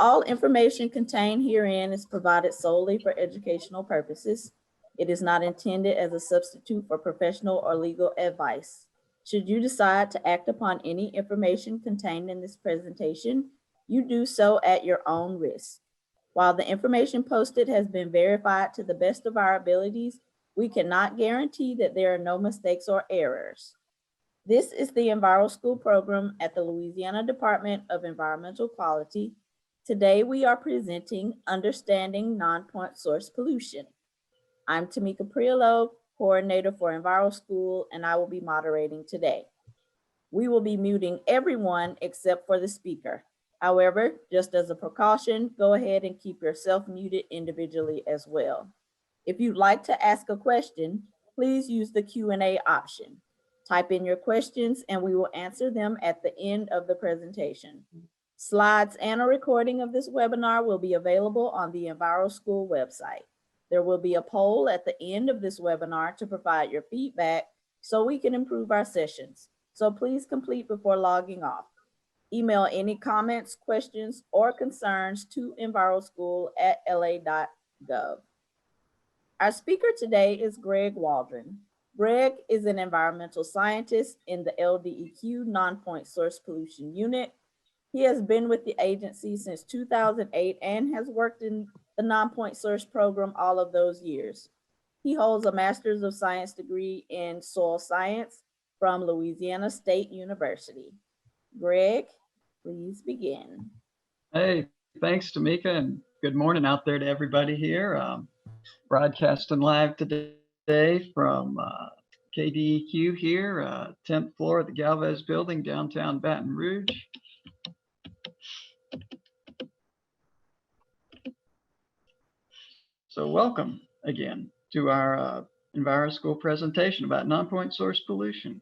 All information contained herein is provided solely for educational purposes. It is not intended as a substitute for professional or legal advice. Should you decide to act upon any information contained in this presentation, you do so at your own risk. While the information posted has been verified to the best of our abilities, we cannot guarantee that there are no mistakes or errors. This is the Enviroschool program at the Louisiana Department of Environmental Quality. Today we are presenting Understanding Non-Point Source Pollution. I'm Tamika Priolo, coordinator for Enviroschool, and I will be moderating today. We will be muting everyone except for the speaker. However, just as a precaution, go ahead and keep yourself muted individually as well. If you'd like to ask a question, please use the Q&A option. Type in your questions and we will answer them at the end of the presentation. Slides and a recording of this webinar will be available on the Enviroschool website. There will be a poll at the end of this webinar to provide your feedback so we can improve our sessions. So please complete before logging off. Email any comments, questions, or concerns to enviroschool@la.gov. Our speaker today is Greg Waldron. Greg is an environmental scientist in the LDEQ Non-Point Source Pollution Unit. He has been with the agency since 2008 and has worked in the Non-Point Source program all of those years. He holds a Master's of Science degree in Soil Science from Louisiana State University. Greg, please begin. Hey, thanks, Tamika, and good morning out there to everybody here. Broadcasting live today from KDEQ here, 10th floor of the Galvez building, downtown Baton Rouge. So welcome again to our Enviroschool presentation about non-point source pollution.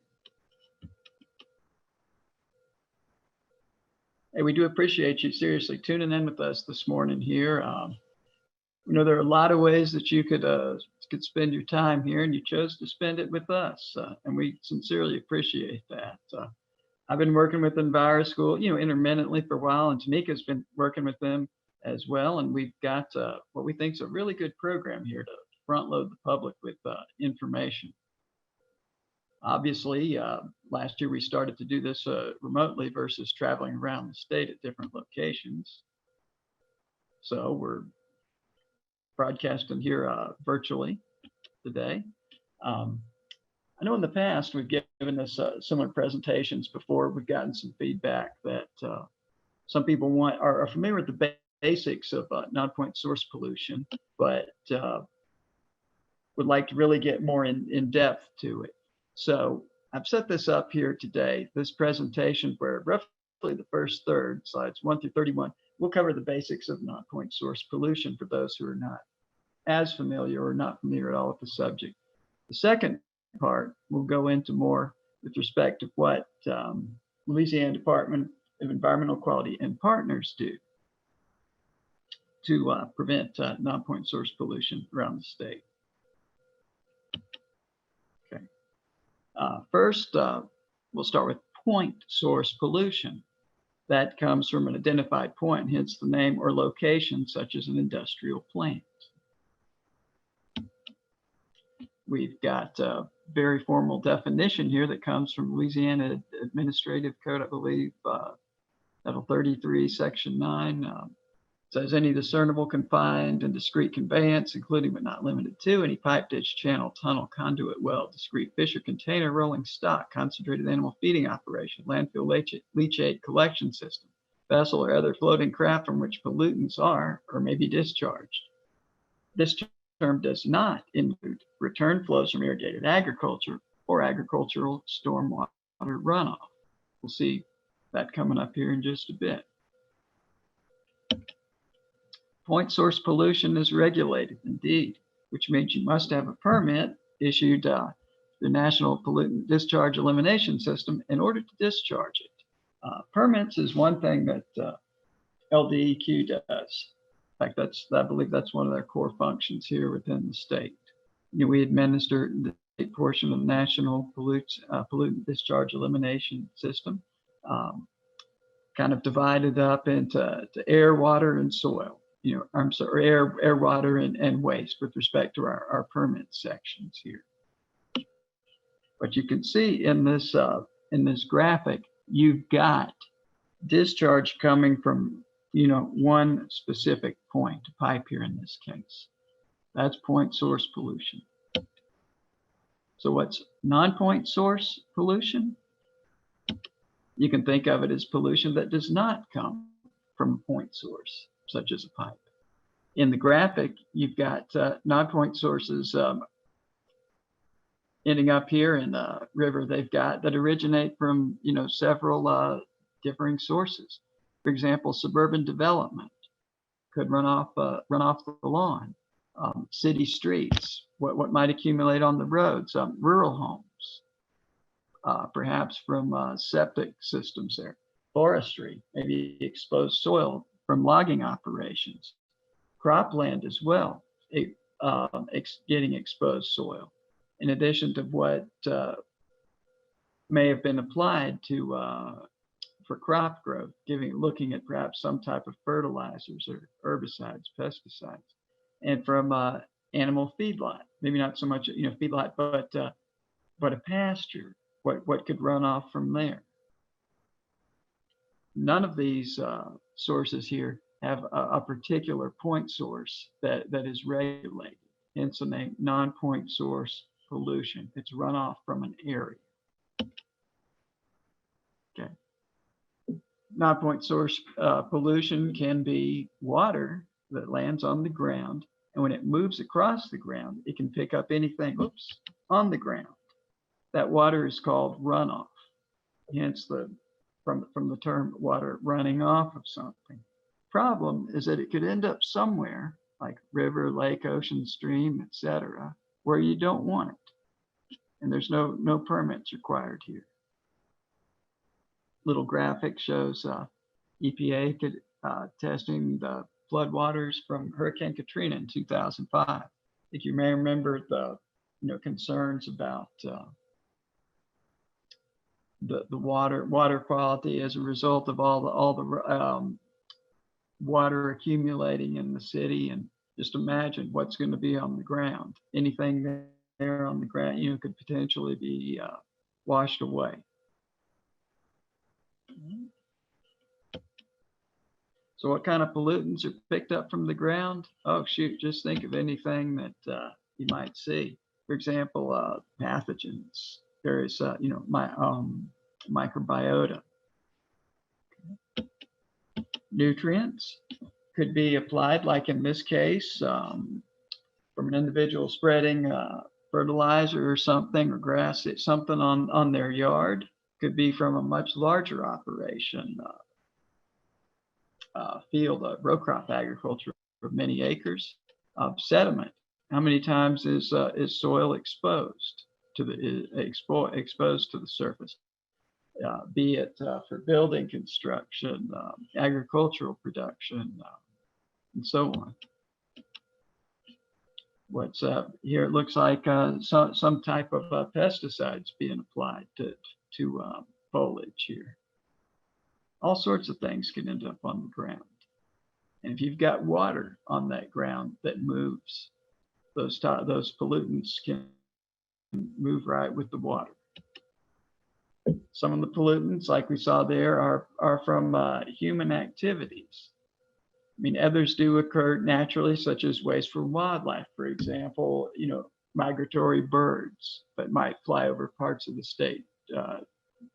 Hey, we do appreciate you seriously tuning in with us this morning here. We know there are a lot of ways that you could spend your time here, and you chose to spend it with us, and we sincerely appreciate that. I've been working with Enviroschool, intermittently for a while, and Tamika's been working with them as well, and we've got what we think is a really good program here to front load the public with information. Obviously, last year we started to do this remotely versus traveling around the state at different locations. So we're broadcasting here virtually today. I know in the past we've given this similar presentations before. We've gotten some feedback that some people are familiar with the basics of non-point source pollution, but would like to really get more in depth to it. So I've set this up here today, this presentation, where roughly the first third, slides 1 through 31, we'll cover the basics of non-point source pollution for those who are not as familiar or not familiar at all with the subject. The second part will go into more with respect to what Louisiana Department of Environmental Quality and partners do to prevent non-point source pollution around the state. Okay. First, we'll start with point source pollution. That comes from an identified point, hence the name or location, such as an industrial plant. We've got a very formal definition here that comes from Louisiana Administrative Code, I believe, Title 33, Section 9. Says any discernible, confined, and discrete conveyance, including but not limited to any pipe, ditch, channel, tunnel, conduit, well, discrete fisher, container, rolling stock, concentrated animal feeding operation, landfill, leachate collection system, vessel, or other floating craft from which pollutants are or may be discharged. This term does not include return flows from irrigated agriculture or agricultural stormwater runoff. We'll see that coming up here in just a bit. Point source pollution is regulated, indeed, which means you must have a permit issued the National Pollutant Discharge Elimination System in order to discharge it. Permits is one thing that LDEQ does. In fact, I believe that's one of their core functions here within the state. We administer the state portion of the National Pollutant Discharge Elimination System. kind of divided up into air, water, and soil. I'm sorry, air, water, and waste with respect to our permit sections here. But you can see in this graphic, you've got discharge coming from one specific point, a pipe here in this case. That's point source pollution. So what's non-point source pollution? You can think of it as pollution that does not come from a point source, such as a pipe. In the graphic, you've got non-point sources ending up here in a river they've got that originate from several differing sources. For example, suburban development could run off the lawn. City streets, what might accumulate on the roads, rural homes, perhaps from septic systems there. Forestry, maybe exposed soil from logging operations. Cropland as well, getting exposed soil, in addition to what may have been applied to for crop growth, looking at perhaps some type of fertilizers or herbicides, pesticides, and from animal feedlot, maybe not so much feedlot, but a pasture. What could run off from there? None of these sources here have a particular point source that is regulated. Hence the name non-point source pollution. It's runoff from an area. Okay. Non-point source pollution can be water that lands on the ground, and when it moves across the ground, it can pick up anything, on the ground. That water is called runoff. Hence from the term water running off of something. Problem is that it could end up somewhere like river, lake, ocean, stream, etc., where you don't want it, and there's no permits required here. Little graphic shows EPA testing the floodwaters from Hurricane Katrina in 2005. I think you may remember the concerns about the water quality as a result of all the water accumulating in the city, and just imagine what's going to be on the ground. Anything there on the ground, could potentially be washed away. So what kind of pollutants are picked up from the ground? Oh shoot, just think of anything that you might see. For example, pathogens, various microbiota. Nutrients could be applied, like in this case, from an individual spreading fertilizer or something, or grass, something on their yard. Could be from a much larger operation, field of row crop agriculture of many acres. Sediment. How many times is soil exposed to the surface? Be it for building construction, agricultural production, and so on. What's here? It looks like some type of pesticides being applied to foliage here. All sorts of things can end up on the ground. And if you've got water on that ground that moves, those pollutants can move right with the water. Some of the pollutants, like we saw there, are from human activities. I mean, others do occur naturally, such as waste from wildlife. For example, migratory birds that might fly over parts of the state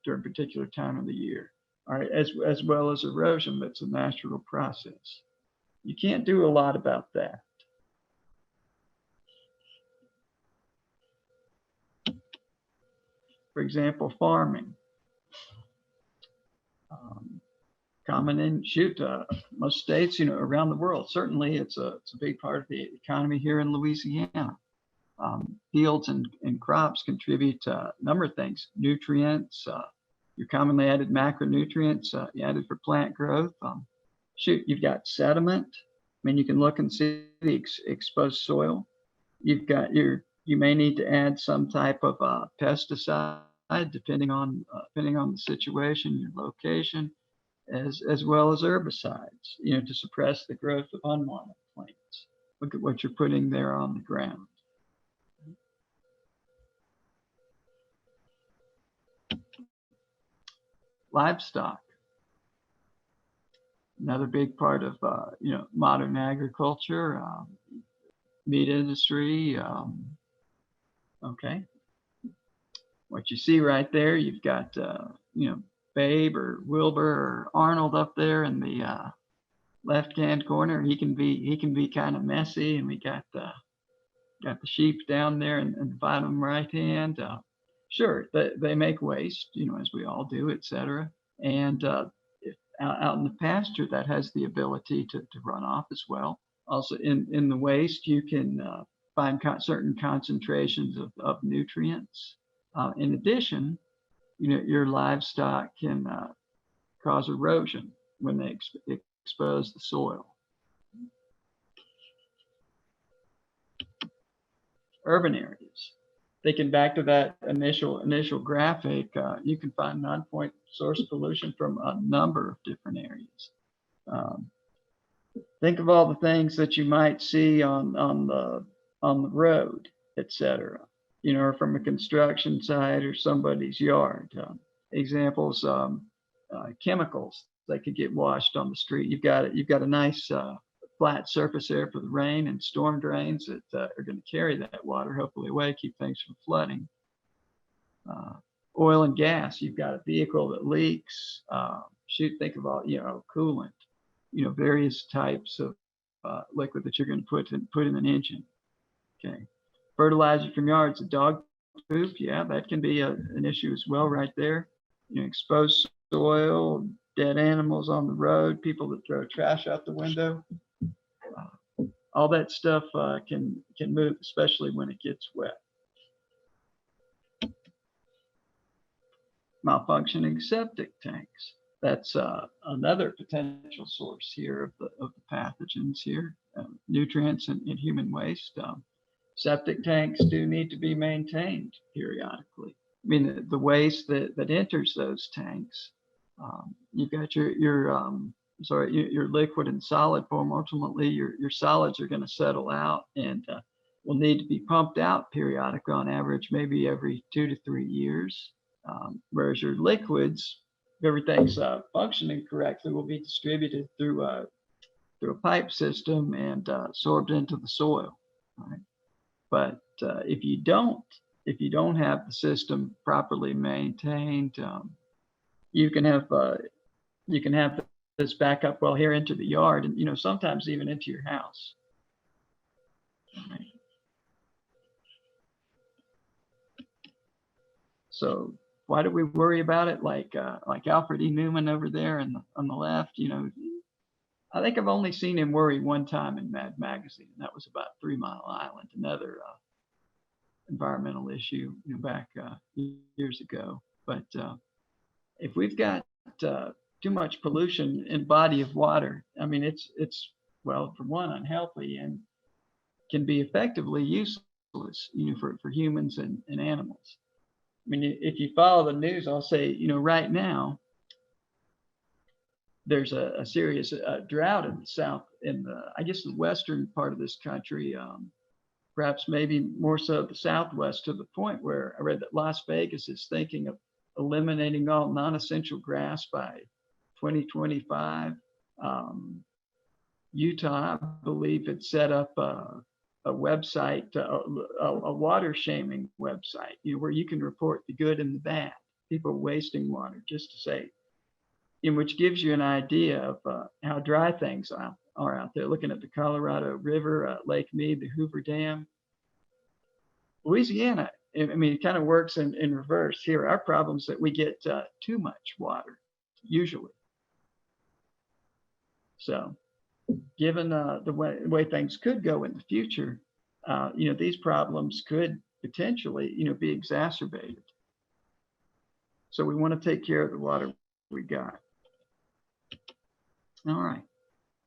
during a particular time of the year. All right, as well as erosion, that's a natural process. You can't do a lot about that. For example, farming. Common in most states, around the world. Certainly, it's a big part of the economy here in Louisiana. Fields and crops contribute to a number of things. Nutrients, your commonly added macronutrients added for plant growth. You've got sediment. I mean, you can look and see the exposed soil. You've got you may need to add some type of pesticide depending on the situation, your location. as well as herbicides, to suppress the growth of unwanted plants. Look at what you're putting there on the ground. Livestock, another big part of modern agriculture, meat industry. Okay, what you see right there, you've got Babe or Wilbur or Arnold up there in the left-hand corner. He can be kind of messy, and we got the sheep down there in the bottom right hand. Sure, they make waste, as we all do, etc. And if out in the pasture, that has the ability to run off as well. Also, in the waste, you can find certain concentrations of nutrients. In addition, your livestock can cause erosion when they expose the soil. Urban areas. Thinking back to that initial graphic, you can find non-point source pollution from a number of different areas. Think of all the things that you might see on the road, etc. Or from a construction site or somebody's yard. Examples: chemicals that could get washed on the street. You've got a nice flat surface there for the rain and storm drains that are going to carry that water hopefully away, keep things from flooding. Oil and gas, you've got a vehicle that leaks. Think about coolant, various types of liquid that you're going to put in an engine. Okay, fertilizer from yards, a dog poop, yeah, that can be an issue as well right there. Exposed soil, dead animals on the road, people that throw trash out the window. All that stuff can move, especially when it gets wet. Malfunctioning septic tanks. That's another potential source here of the pathogens here, nutrients and human waste. Septic tanks do need to be maintained periodically. I mean, the waste that enters those tanks, you've got your liquid and solid form. Ultimately, your solids are going to settle out and will need to be pumped out periodically, on average, maybe every 2 to 3 years. Whereas your liquids, if everything's functioning correctly, will be distributed through a pipe system and absorbed into the soil. Right? But if you don't have the system properly maintained, you can have this back up well here into the yard, and sometimes even into your house. Right. So why do we worry about it? Like Alfred E. Newman over there on the left, I think I've only seen him worry one time in Mad Magazine, and that was about 3 Mile Island, another environmental issue back years ago. But if we've got too much pollution in body of water, I mean, it's well, for one, unhealthy and can be effectively useless, for humans and animals. I mean, if you follow the news, I'll say, right now, there's a serious drought in the south, I guess the western part of this country, perhaps maybe more so the southwest, to the point where I read that Las Vegas is thinking of eliminating all non-essential grass by 2025. Utah, I believe, had set up a website, a water shaming website, where you can report the good and the bad, people wasting water, just to say, which gives you an idea of how dry things are out there. Looking at the Colorado River, Lake Mead, the Hoover Dam. Louisiana, I mean, it kind of works in reverse here. Our problem is that we get too much water, usually. So given the way things could go in the future, these problems could potentially, be exacerbated. So we want to take care of the water we got. All right.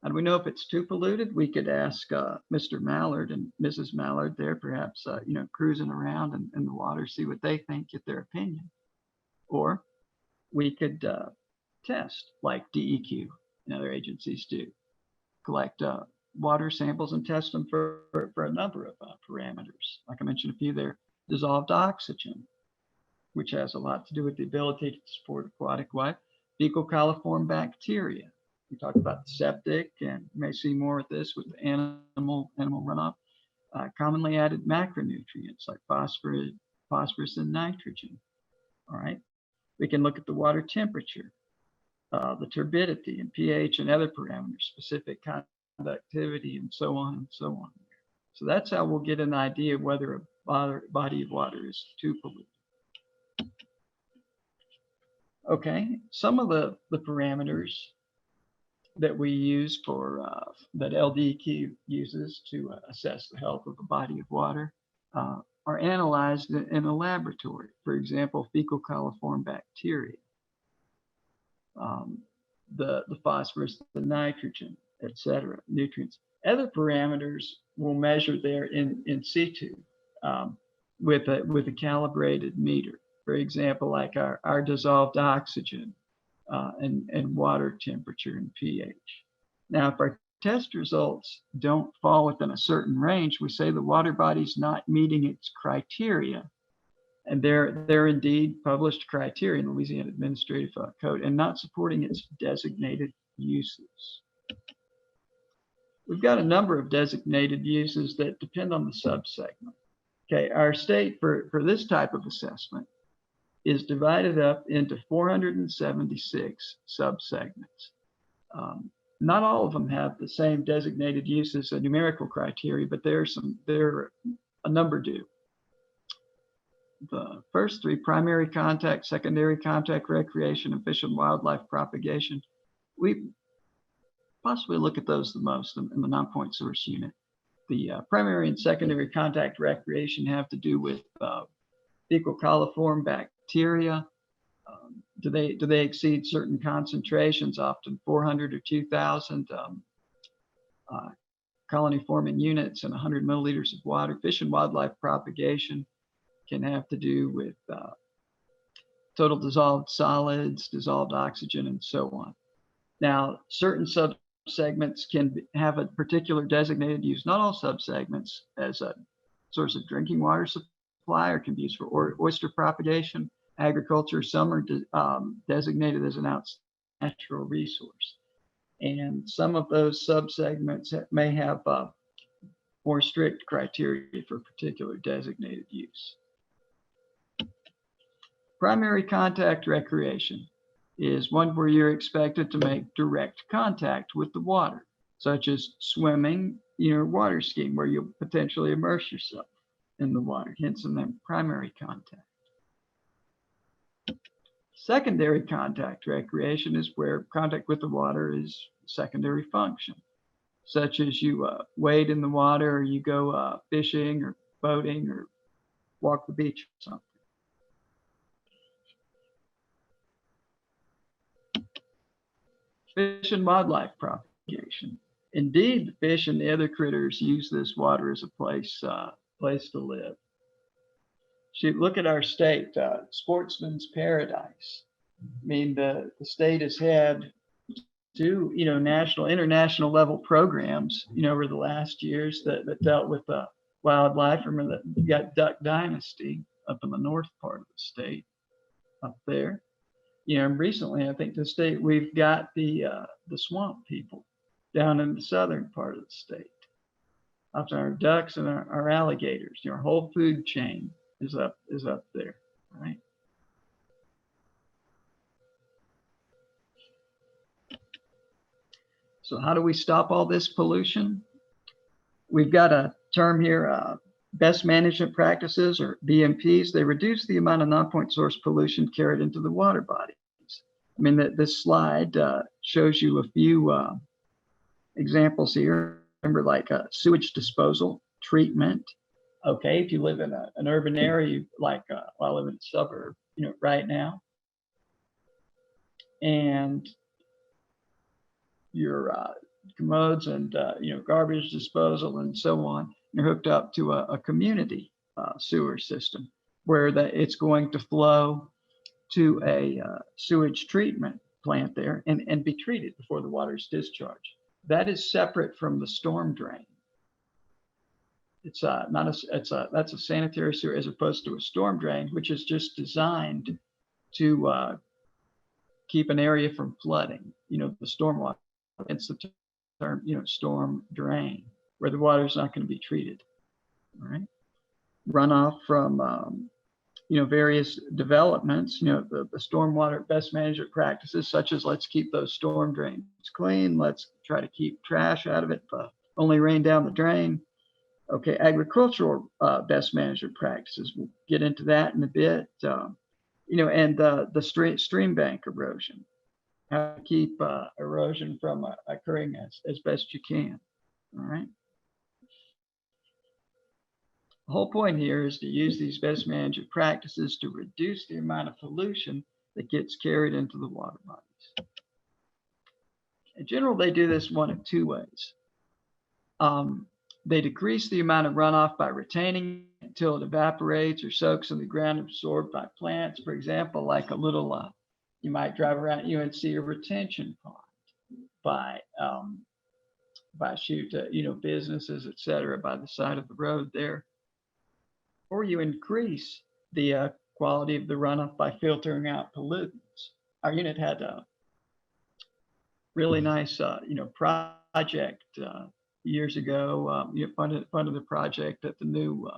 How do we know if it's too polluted? We could ask Mr. Mallard and Mrs. Mallard there, perhaps, cruising around in the water, see what they think, get their opinion. Or we could test, like DEQ and other agencies do. Collect water samples and test them for a number of parameters. Like I mentioned a few there, dissolved oxygen, which has a lot to do with the ability to support aquatic life, fecal coliform bacteria. We talked about the septic, and you may see more of this with the animal runoff. Commonly added macronutrients like phosphorus and nitrogen. All right. We can look at the water temperature, the turbidity and pH and other parameters, specific conductivity, and so on and so on. So that's how we'll get an idea of whether a body of water is too polluted. Okay, some of the parameters that we use for, that LDEQ uses to assess the health of a body of water are analyzed in a laboratory. For example, fecal coliform bacteria, the phosphorus, the nitrogen, etc., nutrients. Other parameters will measure there in situ with a calibrated meter. For example, like our dissolved oxygen and water temperature and pH. Now, if our test results don't fall within a certain range, we say the water body's not meeting its criteria. And they're indeed published criteria in the Louisiana Administrative Code and not supporting its designated uses. We've got a number of designated uses that depend on the subsegment. Okay, our state for this type of assessment is divided up into 476 subsegments. Not all of them have the same designated uses and numerical criteria, but there are a number do. The first three, primary contact, secondary contact, recreation, and fish and wildlife propagation, we possibly look at those the most in the non-point source unit. The primary and secondary contact recreation have to do with fecal coliform bacteria. Do they exceed certain concentrations, often 400 or 2,000 colony forming units in 100 milliliters of water? Fish and wildlife propagation can have to do with total dissolved solids, dissolved oxygen, and so on. Now, certain subsegments can have a particular designated use. Not all subsegments as a source of drinking water supply or can be used for oyster propagation, agriculture. Some are designated as an natural resource. And some of those subsegments may have more strict criteria for particular designated use. Primary contact recreation is one where you're expected to make direct contact with the water, such as swimming, water skiing, where you'll potentially immerse yourself in the water, hence the name primary contact. Secondary contact recreation is where contact with the water is secondary function, such as you wade in the water, or you go fishing or boating or walk the beach or something. Fish and wildlife propagation. Indeed, the fish and the other critters use this water as a place to live. Look at our state, sportsman's paradise. I mean, the state has had two, national, international level programs, over the last years that dealt with wildlife. Remember that you got Duck Dynasty up in the north part of the state, up there. And recently, I think the state, we've got the swamp people down in the southern part of the state. After our ducks and our alligators, our whole food chain is up there, right? So how do we stop all this pollution? We've got a term here, best management practices, or BMPs. They reduce the amount of non-point source pollution carried into the water bodies. I mean, this slide shows you a few examples here. Remember, like sewage disposal, treatment. Okay, if you live in an urban area, like I live in a suburb, right now, and your commodes and garbage disposal and so on, you're hooked up to a community sewer system where it's going to flow to a sewage treatment plant there and be treated before the water is discharged. That is separate from the storm drain. It's that's a sanitary sewer as opposed to a storm drain, which is just designed to keep an area from flooding. The storm water. It's the term, storm drain, where the water is not going to be treated. All right. Runoff from various developments, the stormwater best management practices, such as let's keep those storm drains clean, let's try to keep trash out of it, but only rain down the drain. Okay, agricultural best management practices, we'll get into that in a bit. And the stream bank erosion, how to keep erosion from occurring as best you can. All right. The whole point here is to use these best management practices to reduce the amount of pollution that gets carried into the water bodies. In general, they do this one of two ways. They decrease the amount of runoff by retaining it until it evaporates or soaks in the ground, absorbed by plants. For example, like a little, you might drive around and see a retention pond by businesses, etc., by the side of the road there. Or you increase the quality of the runoff by filtering out pollutants. Our unit had a really nice, project years ago. Funded the project at the new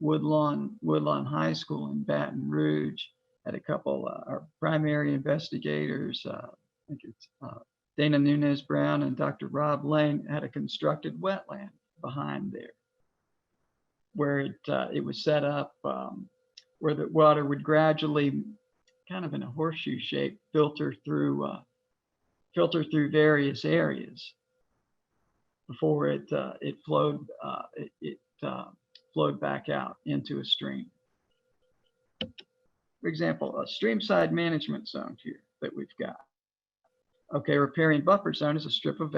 Woodlawn High School in Baton Rouge. Had a couple our primary investigators. I think it's Dana Nunez Brown and Dr. Rob Lane had a constructed wetland behind there, where it was set up where the water would gradually, kind of in a horseshoe shape, filter through various areas before it flowed flowed back out into a stream. For example, a streamside management zone here that we've got. Okay, riparian buffer zone is a strip of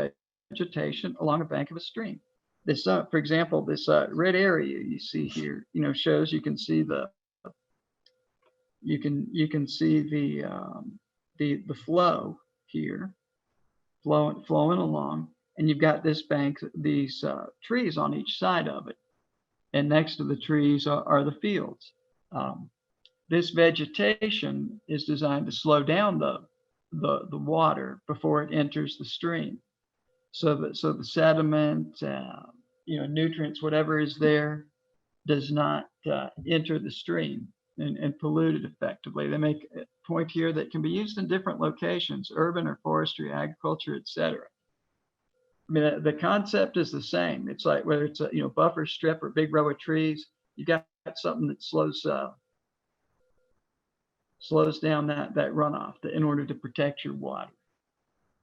vegetation along a bank of a stream. This, for example, this red area you see here, shows you can see the flow here, flowing along, and you've got this bank, these trees on each side of it, and next to the trees are the fields. This vegetation is designed to slow down the water before it enters the stream, so the sediment, nutrients, whatever is there, does not enter the stream and pollute it effectively. They make a point here that can be used in different locations, urban or forestry, agriculture, etc. I mean, the concept is the same. It's like whether it's a buffer strip or big row of trees, you got something that slows down that runoff in order to protect your water.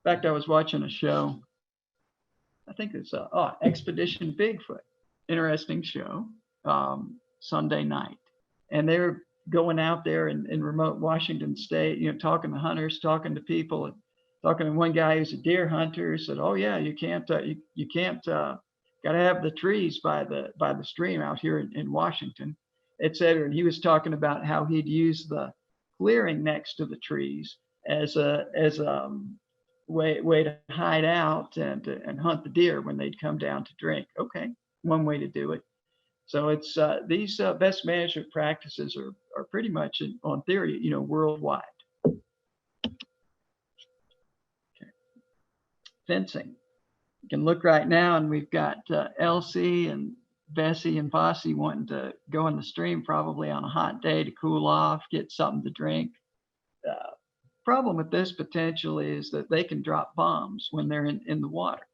In fact, I was watching a show. I think it's Expedition Bigfoot. Interesting show, Sunday night. And they're going out there in remote Washington State, talking to hunters, talking to people, and talking to one guy who's a deer hunter. Said, "Oh yeah, you can't, got to have the trees by the stream out here in Washington, etc." And he was talking about how he'd use the clearing next to the trees as a way to hide out and hunt the deer when they'd come down to drink. Okay, one way to do it. So it's these best management practices are pretty much on theory, worldwide. Okay. Fencing. You can look right now, and we've got Elsie and Bessie and Bossy wanting to go in the stream probably on a hot day to cool off, get something to drink. Problem with this potentially is that they can drop bombs when they're in the water.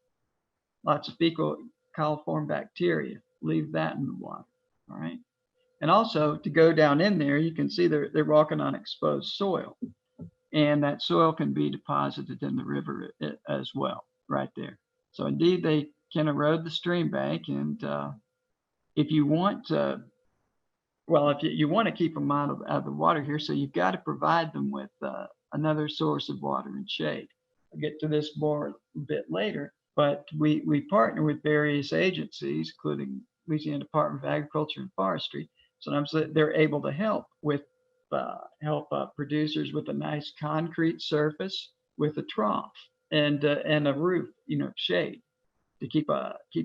Lots of fecal coliform bacteria, leave that in the water, all right? And also to go down in there, you can see they're walking on exposed soil, and that soil can be deposited in the river as well, right there. So indeed, they can erode the stream bank, and if you want to, if you want to keep them out of the water here, so you've got to provide them with another source of water and shade. I'll get to this more a bit later, but we partner with various agencies, including Louisiana Department of Agriculture and Forestry. Sometimes they're able to help with producers with a nice concrete surface with a trough and a roof, shade to keep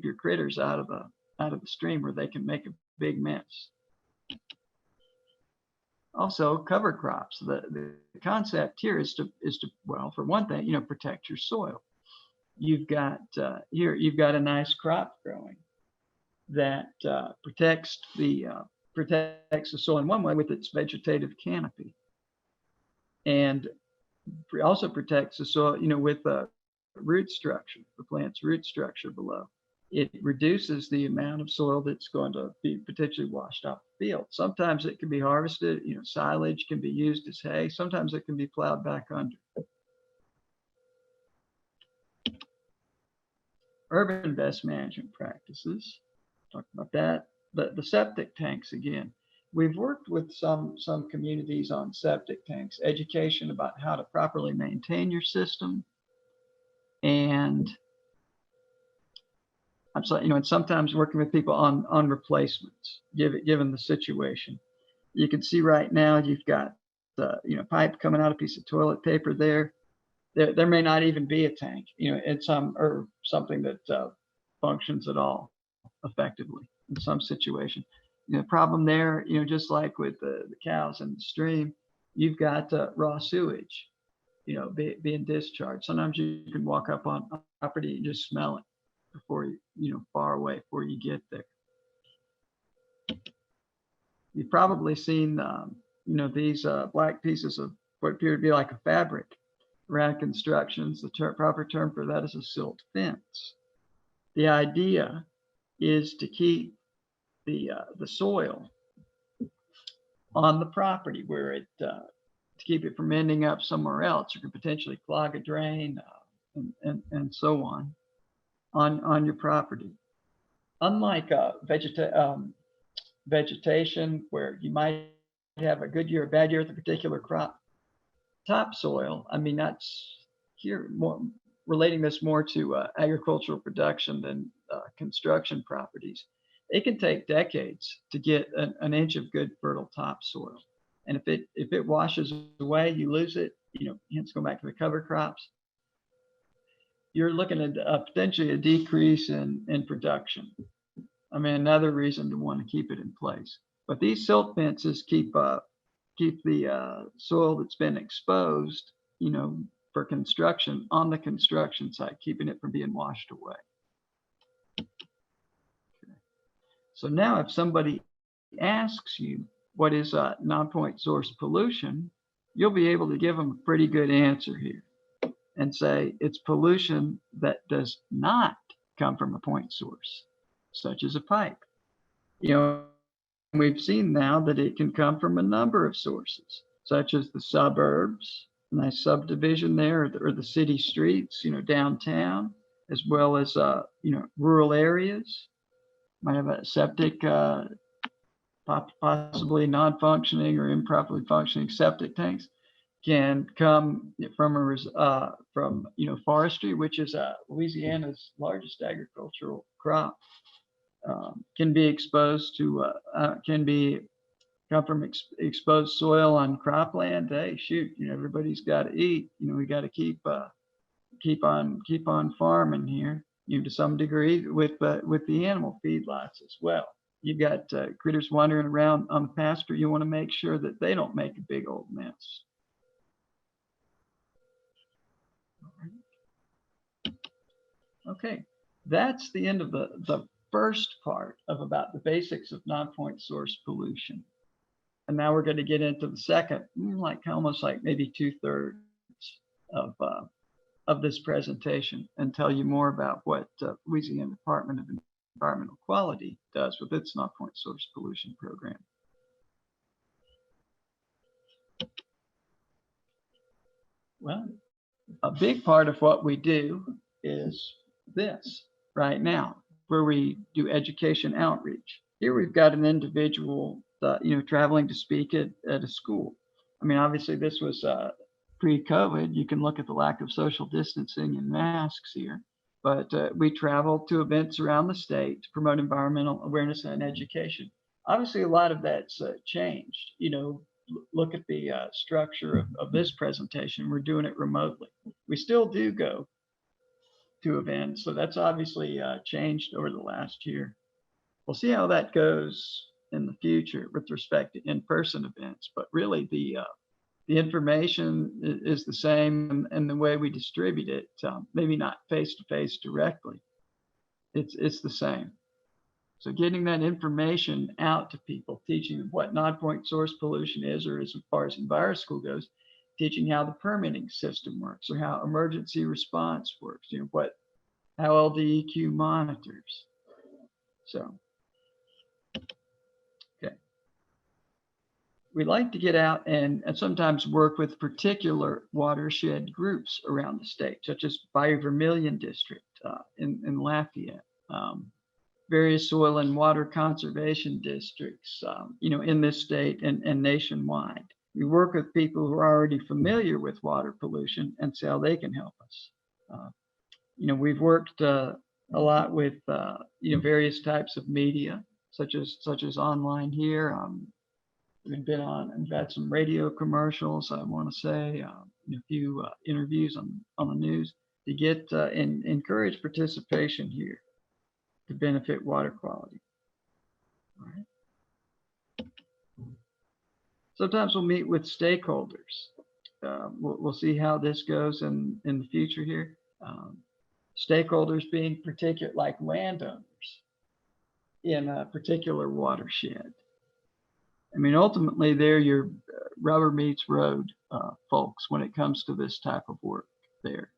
your critters out of the stream where they can make a big mess. Also, cover crops. The concept here is to well, for one thing, protect your soil. You've got you've got a nice crop growing that protects the soil in one way with its vegetative canopy, and also protects the soil, with the root structure, the plant's root structure below. It reduces the amount of soil that's going to be potentially washed off the field. Sometimes it can be harvested, silage can be used as hay. Sometimes it can be plowed back under. Urban best management practices, talked about that. The septic tanks again. We've worked with some communities on septic tanks, education about how to properly maintain your system, and and sometimes working with people on replacements, given the situation. You can see right now you've got the pipe coming out, a piece of toilet paper there. There may not even be a tank, in something that functions at all effectively in some situation. The problem there, just like with the cows in the stream, you've got raw sewage, being discharged. Sometimes you can walk up on property and just smell it before far away before you get there. You've probably seen, these black pieces of what appear to be like a fabric around constructions. The proper term for that is a silt fence. The idea is to keep the soil on the property where it to keep it from ending up somewhere else. You could potentially clog a drain and so on your property. Unlike vegetation, where you might have a good year or bad year with a particular crop, topsoil, that's here more relating this more to agricultural production than construction properties. It can take decades to get an inch of good fertile topsoil, and if it washes away, you lose it. Hence go back to the cover crops. You're looking at potentially a decrease in production. Another reason to want to keep it in place. But these silt fences keep the soil that's been exposed, for construction on the construction site, keeping it from being washed away. Okay. So now if somebody asks you what is non-point source pollution, you'll be able to give them a pretty good answer here and say it's pollution that does not come from a point source, such as a pipe. We've seen now that it can come from a number of sources, such as the suburbs, nice subdivision there, or the city streets, downtown, as well as rural areas. Might have a septic, possibly non-functioning or improperly functioning septic tanks. Can come from forestry, which is Louisiana's largest agricultural crop. Can be exposed to come from exposed soil on cropland. Hey, shoot, everybody's got to eat. We got to keep on farming here. To some degree with the animal feedlots as well. You've got critters wandering around on the pasture. You want to make sure that they don't make a big old mess. Okay, that's the end of the first part of about the basics of non-point source pollution. And now we're going to get into the second, almost like maybe 2/3 of this presentation, and tell you more about what Louisiana Department of Environmental Quality does with its non-point source pollution program. Well, a big part of what we do is this right now, where we do education outreach. Here we've got an individual, traveling to speak at a school. Obviously this was pre-COVID. You can look at the lack of social distancing and masks here, but we traveled to events around the state to promote environmental awareness and education. Obviously, a lot of that's changed. look at the structure of this presentation, we're doing it remotely. We still do go to events, so that's obviously changed over the last year. We'll see how that goes in the future with respect to in-person events, but really the information is the same, and the way we distribute it, maybe not face-to-face directly, it's the same. So getting that information out to people, teaching them what non-point source pollution is, or as far as Enviroschool goes, teaching how the permitting system works, or how emergency response works, how LDEQ monitors. So, okay. We like to get out and sometimes work with particular watershed groups around the state, such as Vermilion District in Lafayette. Various soil and water conservation districts, in this state and nationwide. We work with people who are already familiar with water pollution and see how they can help us. We've worked a lot with, various types of media, such as online here. We've got some radio commercials, I want to say, a few interviews on the news to get and encourage participation here to benefit water quality. All right. Sometimes we'll meet with stakeholders. We'll see how this goes in the future here. Stakeholders being particular, like landowners in a particular watershed. I mean, ultimately, they're your rubber meets road folks when it comes to this type of work there.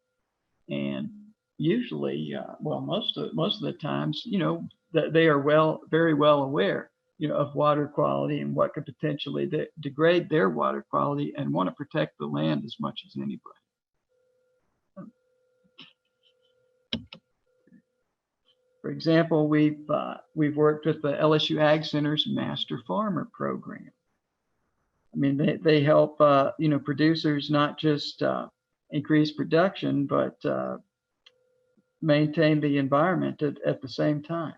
And usually, most of the times, that they are very well aware, of water quality and what could potentially degrade their water quality, and want to protect the land as much as anybody. For example, we've worked with the LSU Ag Center's Master Farmer Program. I mean, they help producers not just increase production, but maintain the environment at the same time.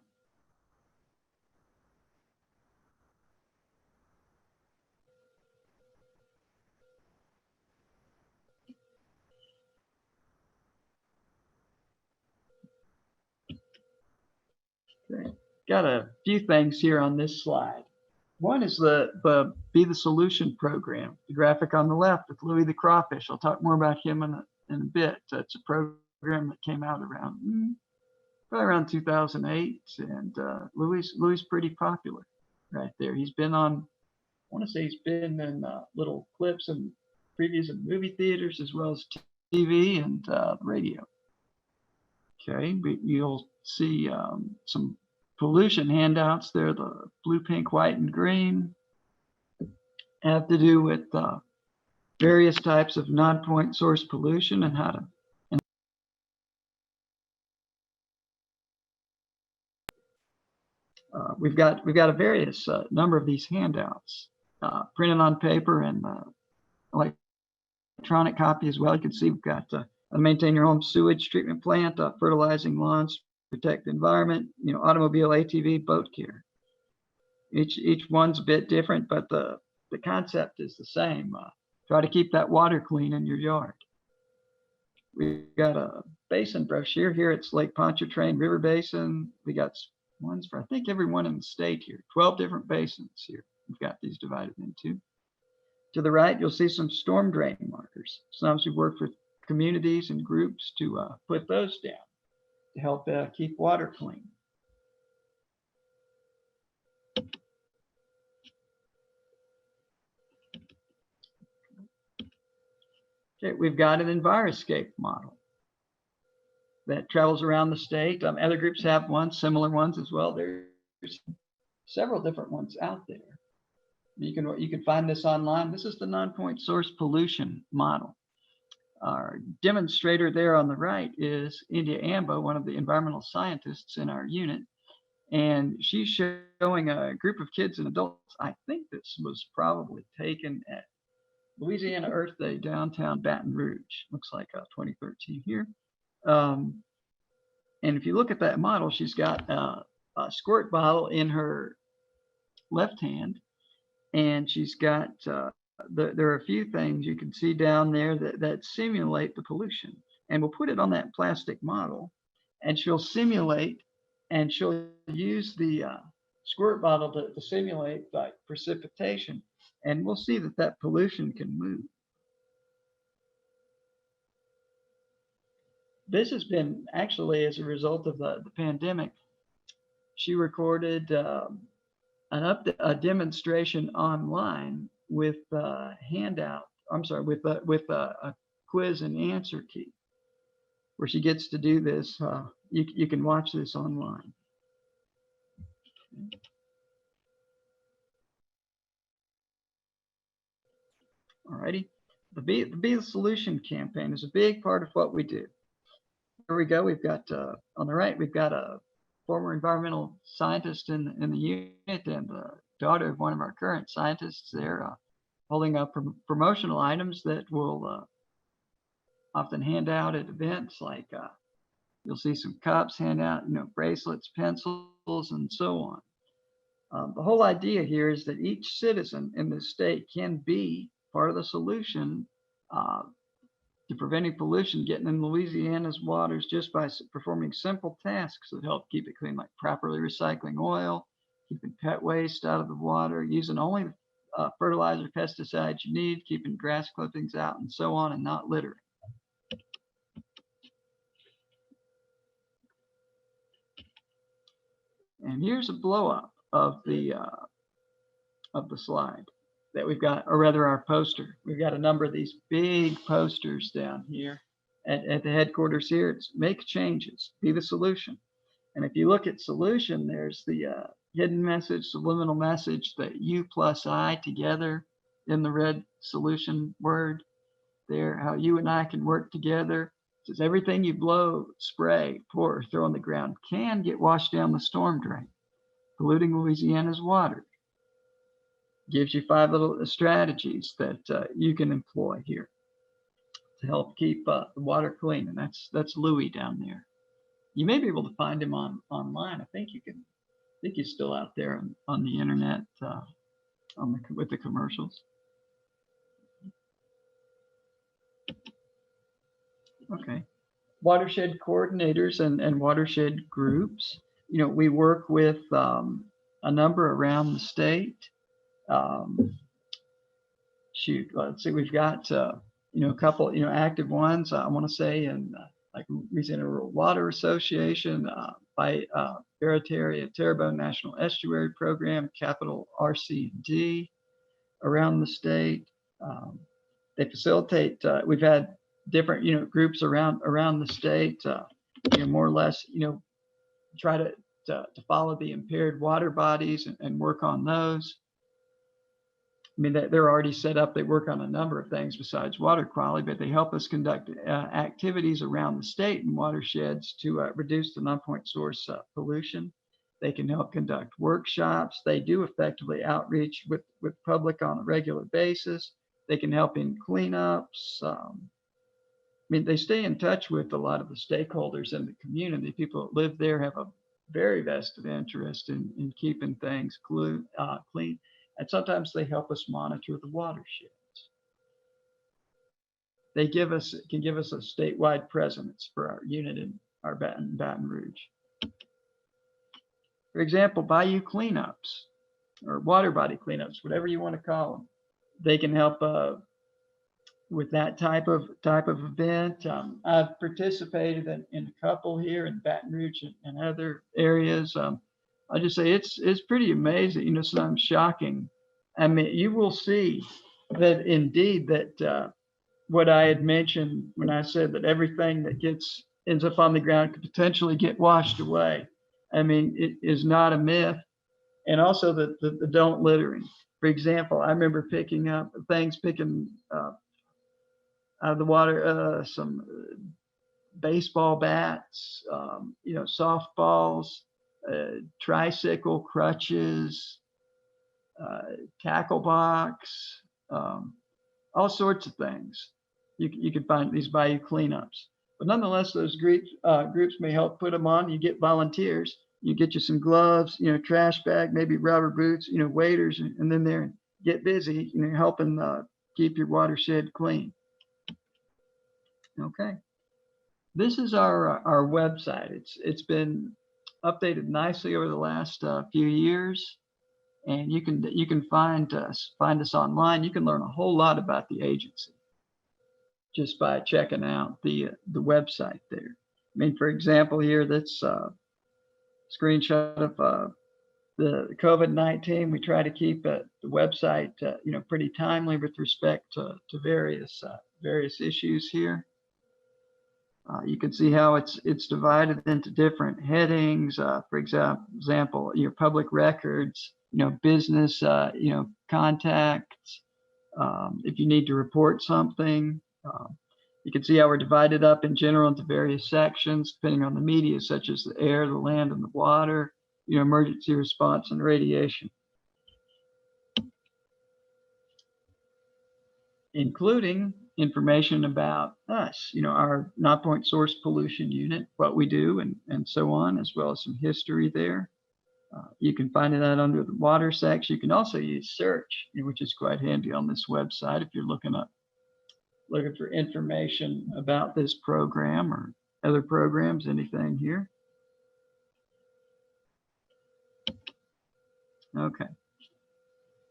Okay. Got a few things here on this slide. One is the Be the Solution program, the graphic on the left with Louis the crawfish. I'll talk more about him in a bit. It's a program that came out probably around 2008, and Louis pretty popular right there. He's been on, I want to say he's been in little clips and previews in movie theaters as well as TV and radio. Okay, but you'll see some pollution handouts there. The blue, pink, white, and green have to do with various types of non-point source pollution and how to. We've got a various number of these handouts printed on paper and electronic copy as well. You can see we've got maintain your home sewage treatment plant, fertilizing lawns, protect the environment, automobile, ATV, boat care. Each one's a bit different, but the concept is the same. Try to keep that water clean in your yard. We've got a basin brochure here. It's Lake Pontchartrain River Basin. We got ones for, I think, everyone in the state here. 12 different basins here. We've got these divided into. To the right, you'll see some storm drain markers. Sometimes we work with communities and groups to put those down to help keep water clean. Okay, we've got an ENVIROSCAPE model that travels around the state. Other groups have similar ones as well. There's several different ones out there. You can find this online. This is the non-point source pollution model. Our demonstrator there on the right is India Ambo, one of the environmental scientists in our unit. And she's showing a group of kids and adults. I think this was probably taken at Louisiana Earth Day, downtown Baton Rouge. Looks like 2013 here. And if you look at that model, she's got a squirt bottle in her left hand, and she's got there are a few things you can see down there that simulate the pollution. And we'll put it on that plastic model, and she'll simulate, and she'll use the squirt bottle to simulate like precipitation. And we'll see that pollution can move. This has been actually as a result of the pandemic. She recorded a demonstration online with a handout. I'm sorry, with a quiz and answer key, where she gets to do this. You can watch this online. Alrighty, the Be the Solution campaign is a big part of what we do. Here we go. We've got on the right, we've got a former environmental scientist in the unit and the daughter of one of our current scientists there, holding up promotional items that we'll often hand out at events. Like you'll see some cups, hand out, bracelets, pencils, and so on. The whole idea here is that each citizen in this state can be part of the solution to preventing pollution getting in Louisiana's waters just by performing simple tasks that help keep it clean, like properly recycling oil, keeping pet waste out of the water, using only fertilizer, pesticides you need, keeping grass clippings out, and so on, and not littering. And here's a blow up of the slide that we've got, or rather our poster. We've got a number of these big posters down here at the headquarters here. It's make changes, be the solution. And if you look at solution, there's the hidden message, subliminal message, the U plus I together in the red solution word there, how you and I can work together. It says everything you blow, spray, pour, or throw on the ground can get washed down the storm drain, polluting Louisiana's water. Gives you 5 little strategies that you can employ here to help keep the water clean, and that's Louis down there. You may be able to find him online. I think he's still out there on the internet with the commercials. Okay, watershed coordinators and watershed groups. We work with a number around the state. Let's see, we've got a couple active ones. I want to say in like Louisiana Rural Water Association, by Barataria Terrebonne National Estuary Program, Capital RC&D around the state. They facilitate. We've had different groups around the state. More or less try to follow the impaired water bodies and work on those. I mean, they're already set up. They work on a number of things besides water quality, but they help us conduct activities around the state and watersheds to reduce the non-point source pollution. They can help conduct workshops. They do effectively outreach with public on a regular basis. They can help in cleanups. They stay in touch with a lot of the stakeholders in the community. People that live there have a very vested interest in keeping things clean. And sometimes they help us monitor the watersheds. They can give us a statewide presence for our unit in our Baton Rouge. For example, bayou cleanups or water body cleanups, whatever you want to call them. They can help with that type of event. I've participated in a couple here in Baton Rouge and other areas. I just say it's pretty amazing. Sometimes shocking. I mean, you will see that indeed that what I had mentioned when I said that everything that ends up on the ground could potentially get washed away. I mean, it is not a myth. And also the don't littering. For example, I remember picking up out of the water some baseball bats, softballs, tricycle crutches, tackle box, all sorts of things. You can find these bayou cleanups. But nonetheless, those groups may help put them on. You get volunteers. You get you some gloves, trash bag, maybe rubber boots, waders, and then there and get busy, helping keep your watershed clean. Okay. This is our website. It's been updated nicely over the last few years, and you can find us online. You can learn a whole lot about the agency just by checking out the website there. I mean, for example, here that's a screenshot of the COVID-19. We try to keep the website pretty timely with respect to various issues here. You can see how it's divided into different headings. For example, your public records, business, contacts. If you need to report something, you can see how we're divided up in general into various sections, depending on the media, such as the air, the land, and the water, emergency response and radiation, including information about us, our Nonpoint source pollution unit, what we do, and so on, as well as some history there. You can find it out under the water section. You can also use search, which is quite handy on this website if you're looking for information about this program or other programs, anything here. Okay.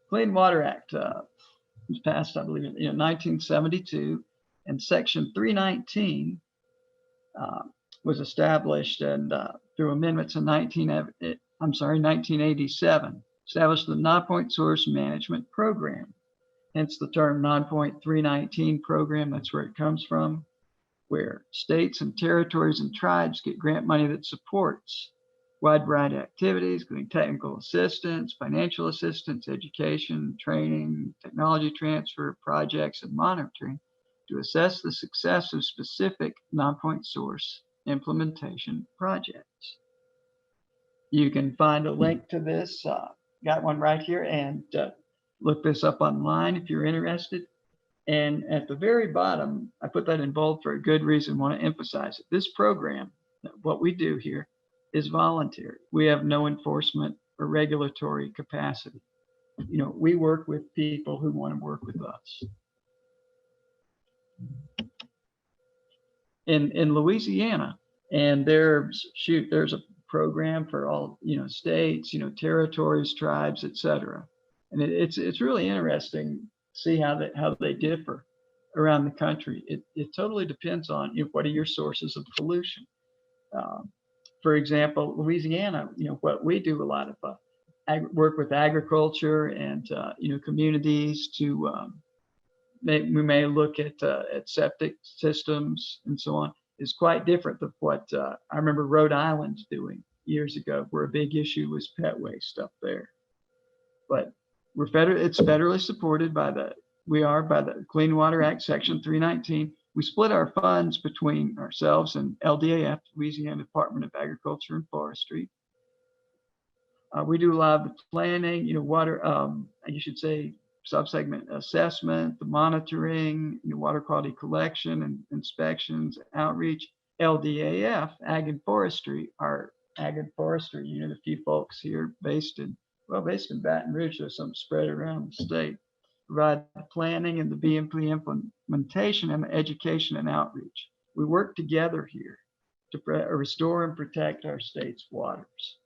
Clean Water Act was passed, I believe, in 1972, and Section 319 was established, and through amendments in 1987, established the Nonpoint Source Management Program. Hence the term Nonpoint 319 program. That's where it comes from, where states and territories and tribes get grant money that supports wide variety of activities, including technical assistance, financial assistance, education, training, technology transfer, projects, and monitoring to assess the success of specific Nonpoint source implementation projects. You can find a link to this. Got one right here, and look this up online if you're interested. And at the very bottom, I put that in bold for a good reason. I want to emphasize it. This program, what we do here, is voluntary. We have no enforcement or regulatory capacity. We work with people who want to work with us. In Louisiana, and there's a program for all states, territories, tribes, etc. And it's really interesting to see how they differ around the country. It totally depends on what are your sources of pollution. For example, Louisiana, what we do a lot of work with agriculture and communities to we may look at septic systems and so on, is quite different than what I remember Rhode Island's doing years ago, where a big issue was pet waste up there. But it's federally supported by the Clean Water Act, Section 319. We split our funds between ourselves and LDEQ, Louisiana Department of Agriculture and Forestry. We do a lot of the planning, water, you should say, subsegment assessment, the monitoring, water quality collection and inspections, outreach. LDAF, Ag and Forestry, our Ag and Forestry unit, a few folks here based in Baton Rouge, there's some spread around the state, provide the planning and the BMP implementation and the education and outreach. We work together here to restore and protect our state's waters.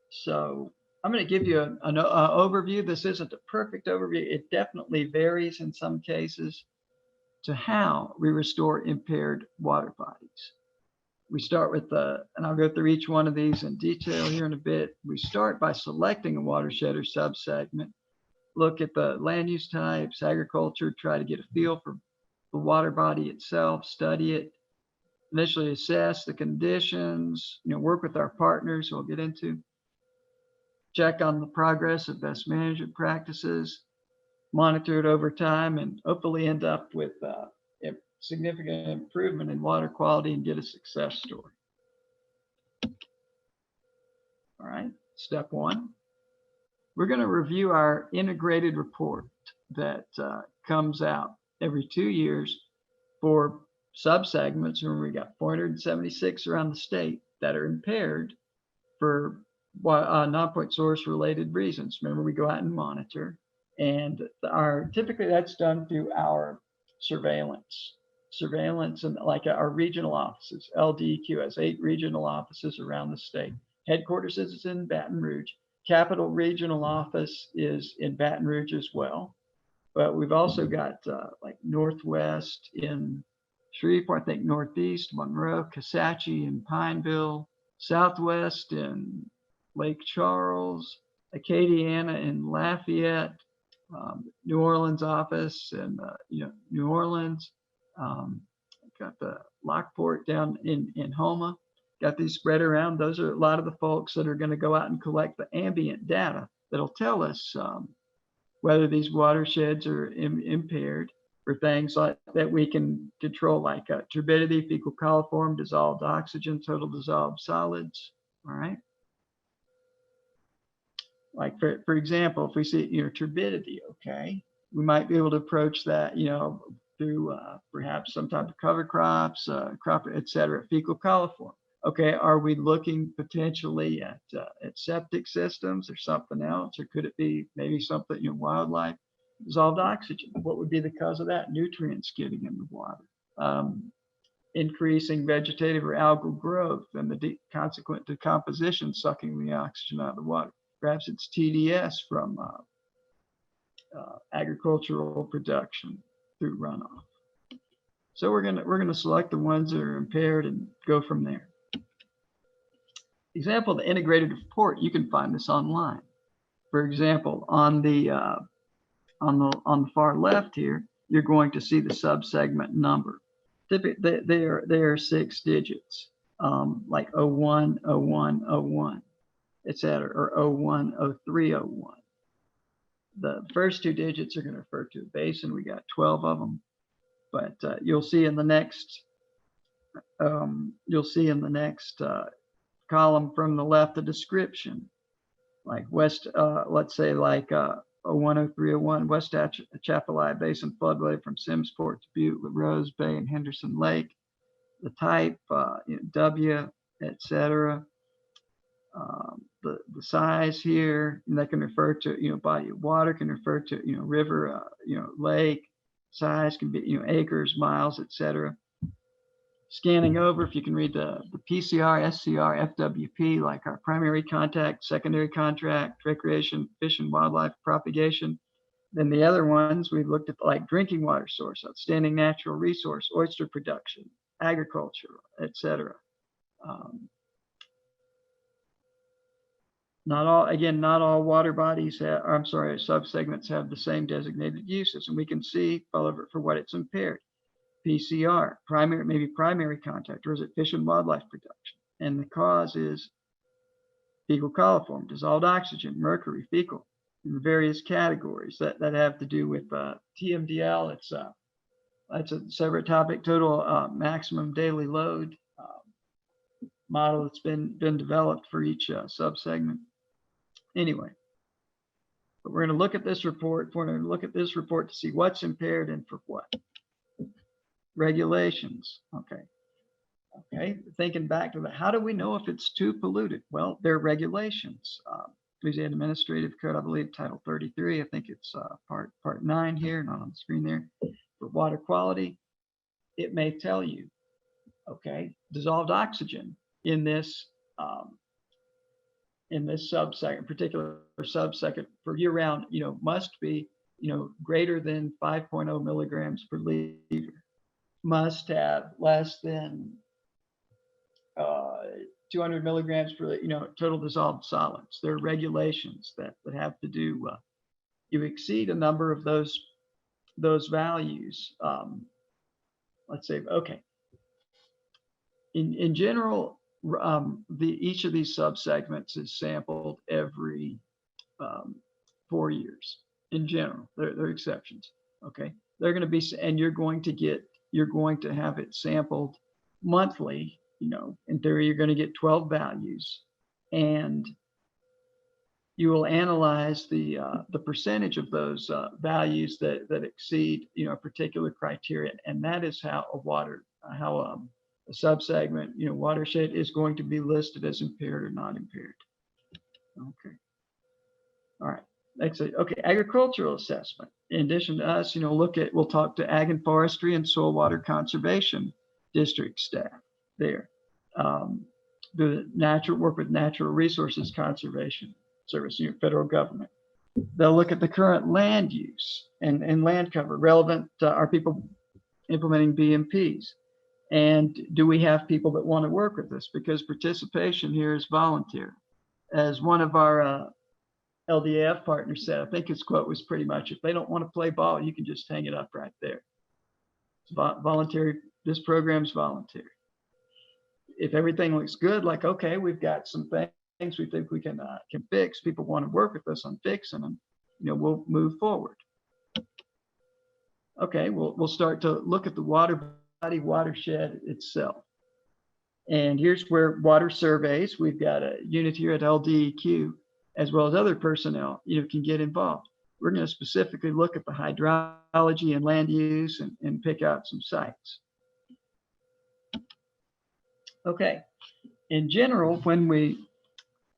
So I'm going to give you an overview. This isn't a perfect overview. It definitely varies in some cases to how we restore impaired water bodies. We start with and I'll go through each one of these in detail here in a bit. We start by selecting a watershed or subsegment, look at the land use types, agriculture, try to get a feel for the water body itself, study it, initially assess the conditions, work with our partners who we'll get into, check on the progress of best management practices, monitor it over time, and hopefully end up with a significant improvement in water quality and get a success story. All right, step one. We're going to review our integrated report that comes out every 2 years for subsegments. Remember, we got 476 around the state that are impaired for non-point source related reasons. Remember, we go out and monitor, and typically that's done through our surveillance, and like our regional offices. LDEQ has 8 regional offices around the state. Headquarters is in Baton Rouge. Capital Regional Office is in Baton Rouge as well. But we've also got like Northwest in Shreveport, I think Northeast, Monroe, Kisatchie in Pineville, Southwest in Lake Charles, Acadiana in Lafayette, New Orleans office and New Orleans. Got the Lockport down in Houma. Got these spread around. Those are a lot of the folks that are going to go out and collect the ambient data that'll tell us whether these watersheds are impaired, for things like that we can control, like turbidity, fecal coliform, dissolved oxygen, total dissolved solids. All right. Like for example, if we see turbidity, okay, we might be able to approach that through perhaps some type of cover crops, crop, etc. Fecal coliform. Okay, are we looking potentially at septic systems or something else, or could it be maybe something wildlife? Dissolved oxygen. What would be the cause of that? Nutrients getting in the water. Increasing vegetative or algal growth and the consequent decomposition sucking the oxygen out of the water. Perhaps it's TDS from agricultural production through runoff. So we're gonna select the ones that are impaired and go from there. Example, the integrated report. You can find this online. For example, on the far left here, you're going to see the subsegment number. Typically, they are 6 digits, like 01, 01, 01, etc., or 01, 03, 01. The first 2 digits are going to refer to a basin. We got 12 of them, but you'll see in the next column from the left a description, like let's say like 010301 West Atchafalaya Basin floodway from Simmsport to Butte with Rose Bay and Henderson Lake. The type, W, etc. The size here, and that can refer to body of water, can refer to river, lake. Size can be acres, miles, etc. Scanning over, if you can read the PCR, SCR, FWP, like our primary contact, secondary contract, recreation, fish and wildlife propagation. Then the other ones we've looked at, like drinking water source, outstanding natural resource, oyster production, agriculture, etc. Not all water bodies subsegments have the same designated uses, and we can see for what it's impaired. PCR, primary contact, or is it fish and wildlife production? And the cause is fecal coliform, dissolved oxygen, mercury, fecal, in the various categories that have to do with TMDL. That's a separate topic. Total maximum daily load model that's been developed for each subsegment. Anyway, but we're going to look at this report. We're going to look at this report to see what's impaired and for what. Regulations. Okay. Thinking back to that, how do we know if it's too polluted? Well, there are regulations. Louisiana Administrative Code, I believe, Title 33. I think it's part 9 here, not on the screen there. For water quality, it may tell you, okay, dissolved oxygen in this subsegment, particular subsegment for year-round, must be, greater than 5.0 milligrams per liter. Must have less than 200 milligrams per total dissolved solids. There are regulations that have to do. You exceed a number of those values. Let's say, okay. In general, each of these subsegments is sampled every 4 years. In general, there are exceptions. Okay, they're going to be, and you're going to have it sampled monthly. In theory, you're going to get 12 values, and you will analyze the percentage of those values that exceed a particular criteria, and that is how a subsegment watershed is going to be listed as impaired or not impaired. Okay. All right. Next, okay, agricultural assessment. In addition to us, we'll talk to Ag and Forestry and Soil Water Conservation District staff there. Work with Natural Resources Conservation Service, federal government. They'll look at the current land use and land cover relevant. Are people implementing BMPs? And do we have people that want to work with us? Because participation here is volunteer. As one of our LDEQ partners said, I think his quote was pretty much, if they don't want to play ball, you can just hang it up right there. It's voluntary. This program's voluntary. If everything looks good, like, okay, we've got some things we think we can fix, people want to work with us on fixing them, we'll move forward. Okay, we'll start to look at the waterbody watershed itself. And here's where water surveys, we've got a unit here at LDEQ, as well as other personnel, can get involved. We're going to specifically look at the hydrology and land use and pick out some sites. Okay, in general, when we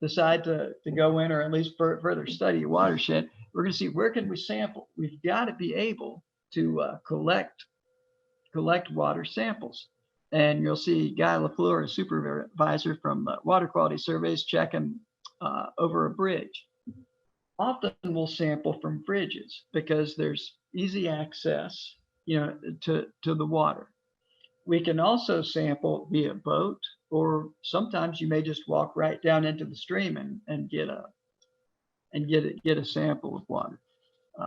decide to go in or at least further study a watershed, we're going to see where can we sample. We've got to be able to collect water samples. And you'll see Guy LaFleur, a supervisor from Water Quality Surveys, checking over a bridge. Often we'll sample from bridges because there's easy access, to the water. We can also sample via boat, or sometimes you may just walk right down into the stream and get a sample of water.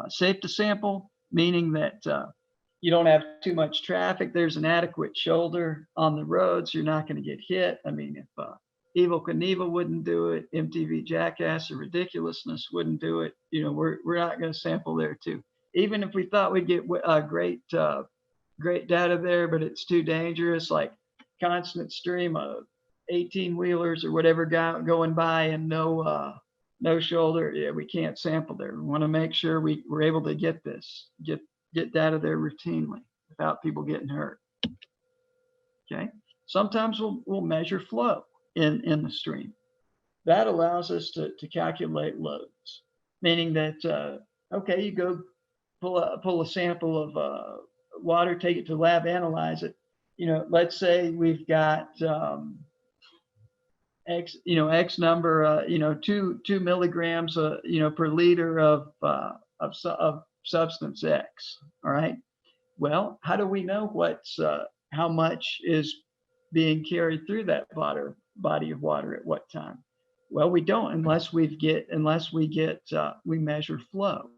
Safe to sample, meaning that you don't have too much traffic. There's an adequate shoulder on the roads. You're not going to get hit. I mean, if Evel Knievel wouldn't do it, MTV Jackass or Ridiculousness wouldn't do it, we're not going to sample there too. Even if we thought we'd get great data there, but it's too dangerous, like constant stream of 18-wheelers or whatever going by and no shoulder, yeah, we can't sample there. We want to make sure we're able to get data there routinely without people getting hurt. Okay. Sometimes we'll measure flow in the stream. That allows us to calculate loads, meaning that okay, you go pull a sample of water, take it to the lab, analyze it. Let's say we've got X number, 2 milligrams, per liter of substance X. All right. Well, how do we know how much is being carried through that body of water at what time? Well, we don't unless we measure flow.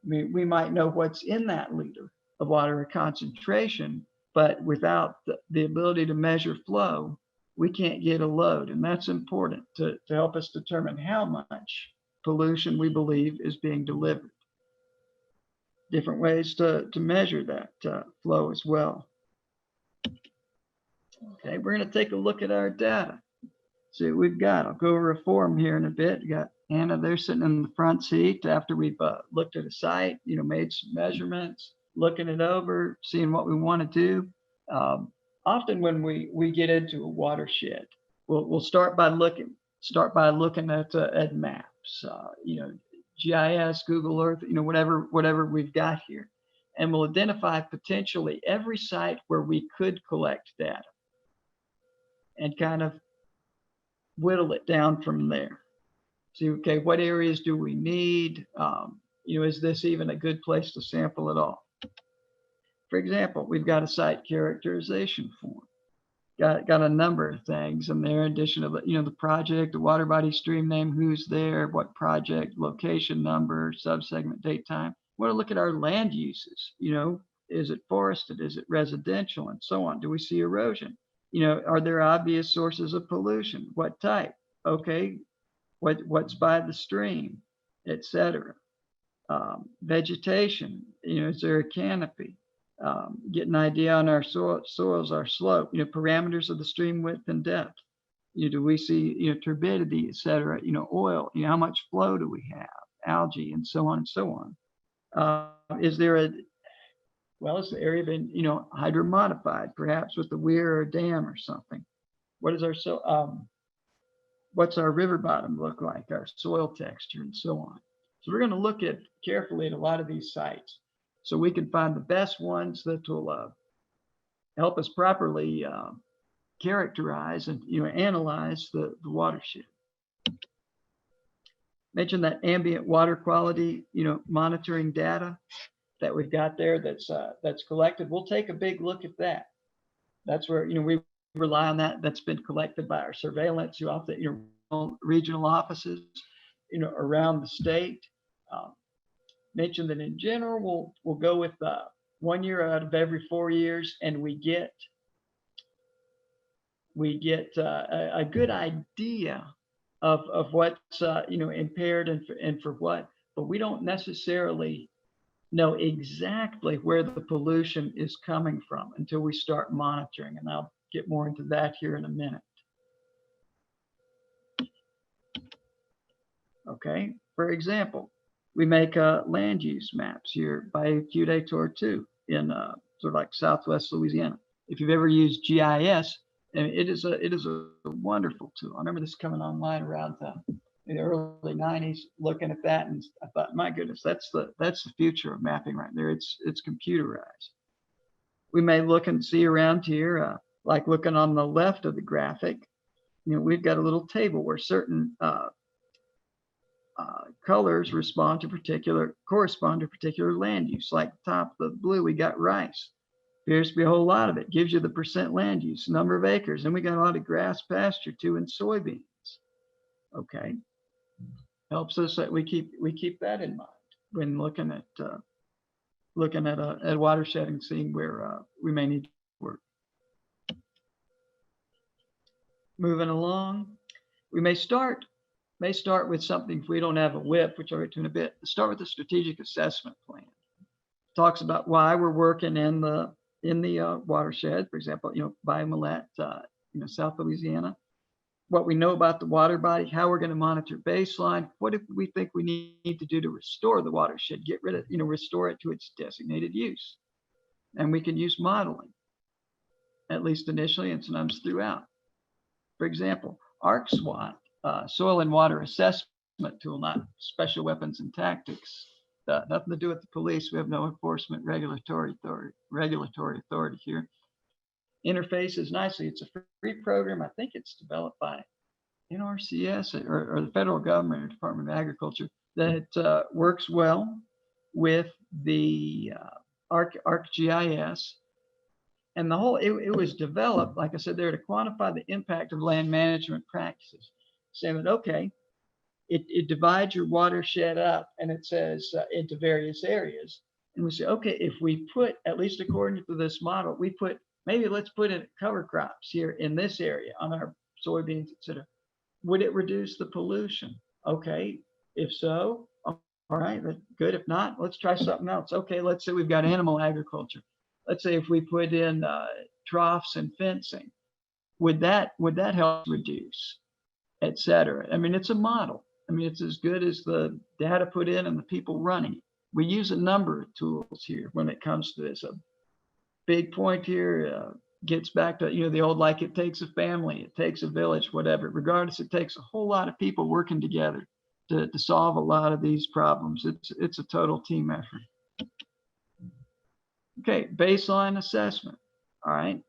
We might know what's in that liter of water, a concentration, but without the ability to measure flow, we can't get a load. And that's important to help us determine how much pollution we believe is being delivered. Different ways to measure that flow as well. Okay, we're going to take a look at our data. See what we've got. I'll go over a form here in a bit. We got Anna there sitting in the front seat after we've looked at a site, made some measurements, looking it over, seeing what we want to do. Often when we get into a watershed, we'll start by looking at maps, GIS, Google Earth, whatever we've got here, and we'll identify potentially every site where we could collect data and kind of whittle it down from there. See, okay, what areas do we need? Is this even a good place to sample at all? For example, we've got a site characterization form. Got a number of things in there, in addition to the project, the water body, stream name, who's there, what project, location number, subsegment, date, time. We want to look at our land uses. Is it forested? Is it residential, and so on? Do we see erosion? Are there obvious sources of pollution? What type? Okay, what's by the stream, etc. Vegetation. Is there a canopy? Get an idea on our soils, our slope, parameters of the stream width and depth. Do we see, turbidity, et cetera, oil, how much flow do we have, algae, and so on and so on. Is the area been, hydromodified, perhaps with a weir or a dam or something? What is our, What's our river bottom look like, our soil texture, and so on. So we're going to look at carefully at a lot of these sites so we can find the best ones that will help us properly characterize and analyze the watershed. Mentioned that ambient water quality monitoring data that we've got there that's collected. We'll take a big look at that. That's where we rely on that. That's been collected by our surveillance throughout the regional offices around the state. Mentioned that in general we'll go with 1 year out of every 4 years, and we get a good idea of what's impaired and for what, but we don't necessarily know exactly where the pollution is coming from until we start monitoring, and I'll get more into that here in a minute. Okay, for example, we make land use maps here by QDATOR 2 in sort of like Southwest Louisiana. If you've ever used GIS, and it is a wonderful tool. I remember this coming online around in the early 90s, looking at that, and I thought, my goodness, that's the future of mapping right there. It's computerized. We may look and see around here, like looking on the left of the graphic, we've got a little table where certain colors correspond to particular land use. Like top of the blue, we got rice. Appears to be a whole lot of it. Gives you the percent land use, number of acres, and we got a lot of grass pasture too, and soybeans. Okay, helps us that we keep that in mind when looking at a watershed and seeing where we may need to work. Moving along, we may start with something if we don't have a WIP, which I'll get to in a bit. Start with the strategic assessment plan. Talks about why we're working in the watershed, for example, by Millette, South Louisiana. What we know about the water body, how we're going to monitor baseline, what if we think we need to do to restore the watershed, restore it to its designated use. And we can use modeling, at least initially and sometimes throughout. For example, ArcSWAT, soil and water assessment tool, not special weapons and tactics. Nothing to do with the police. We have no enforcement regulatory authority here. Interfaces nicely. It's a free program. I think it's developed by NRCS or the federal government or Department of Agriculture that works well with the ArcGIS. And the whole, it was developed, like I said, there to quantify the impact of land management practices. Saying that, okay, it divides your watershed up and it says into various areas. And we say, okay, if we put, at least according to this model, let's put in cover crops here in this area on our soybeans, etc. Would it reduce the pollution? Okay, if so, all right, that's good. If not, let's try something else. Okay, let's say we've got animal agriculture. Let's say if we put in troughs and fencing, would that help reduce, etc. I mean, it's a model. I mean, it's as good as the data put in and the people running it. We use a number of tools here when it comes to this. A big point here gets back to, the old, like it takes a family, it takes a village, whatever. Regardless, it takes a whole lot of people working together to solve a lot of these problems. It's a total team effort. Okay, baseline assessment. All right.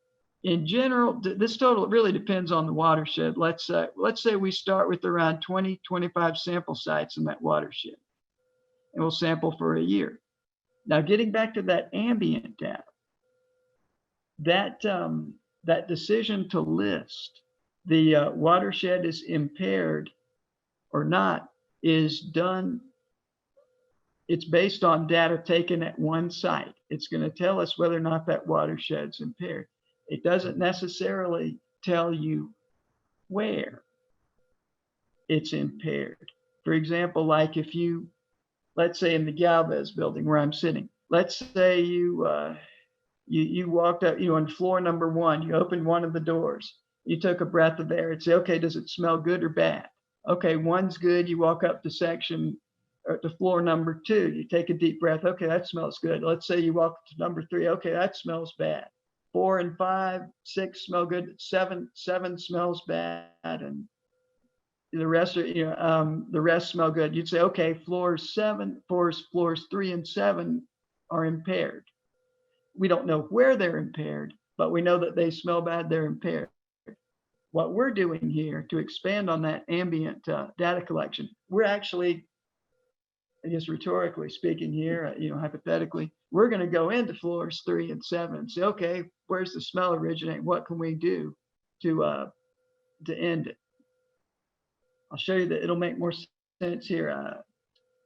In general, this total really depends on the watershed. Let's say we start with around 20-25 sample sites in that watershed, and we'll sample for a year. Now, getting back to that ambient data, that decision to list the watershed is impaired or not is done. It's based on data taken at one site. It's going to tell us whether or not that watershed's impaired. It doesn't necessarily tell you where it's impaired. For example, like if let's say in the Galvez building where I'm sitting, let's say you walked up, on floor number 1, you opened one of the doors, you took a breath of air and say, okay, does it smell good or bad? Okay, 1's good. You walk up to floor number 2, you take a deep breath. Okay, that smells good. Let's say you walk to number 3. Okay, that smells bad. 4 and 5, 6 smell good. 7 smells bad, and the rest are, the rest smell good. You'd say, okay, floors 3 and 7 are impaired. We don't know where they're impaired, but we know that they smell bad, they're impaired. What we're doing here to expand on that ambient data collection, we're actually, I guess rhetorically speaking here, hypothetically, we're going to go into floors 3 and 7 and say, okay, where's the smell originate? What can we do to end it? I'll show you that it'll make more sense here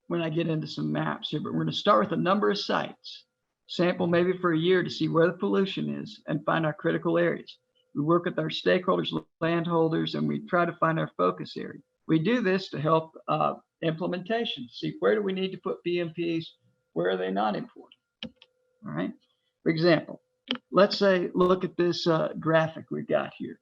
when I get into some maps here, but we're going to start with a number of sites, sample maybe for a year to see where the pollution is and find our critical areas. We work with our stakeholders, landholders, and we try to find our focus area. We do this to help implementation, see where do we need to put BMPs, where are they not important. All right. For example, let's say, look at this graphic we've got here.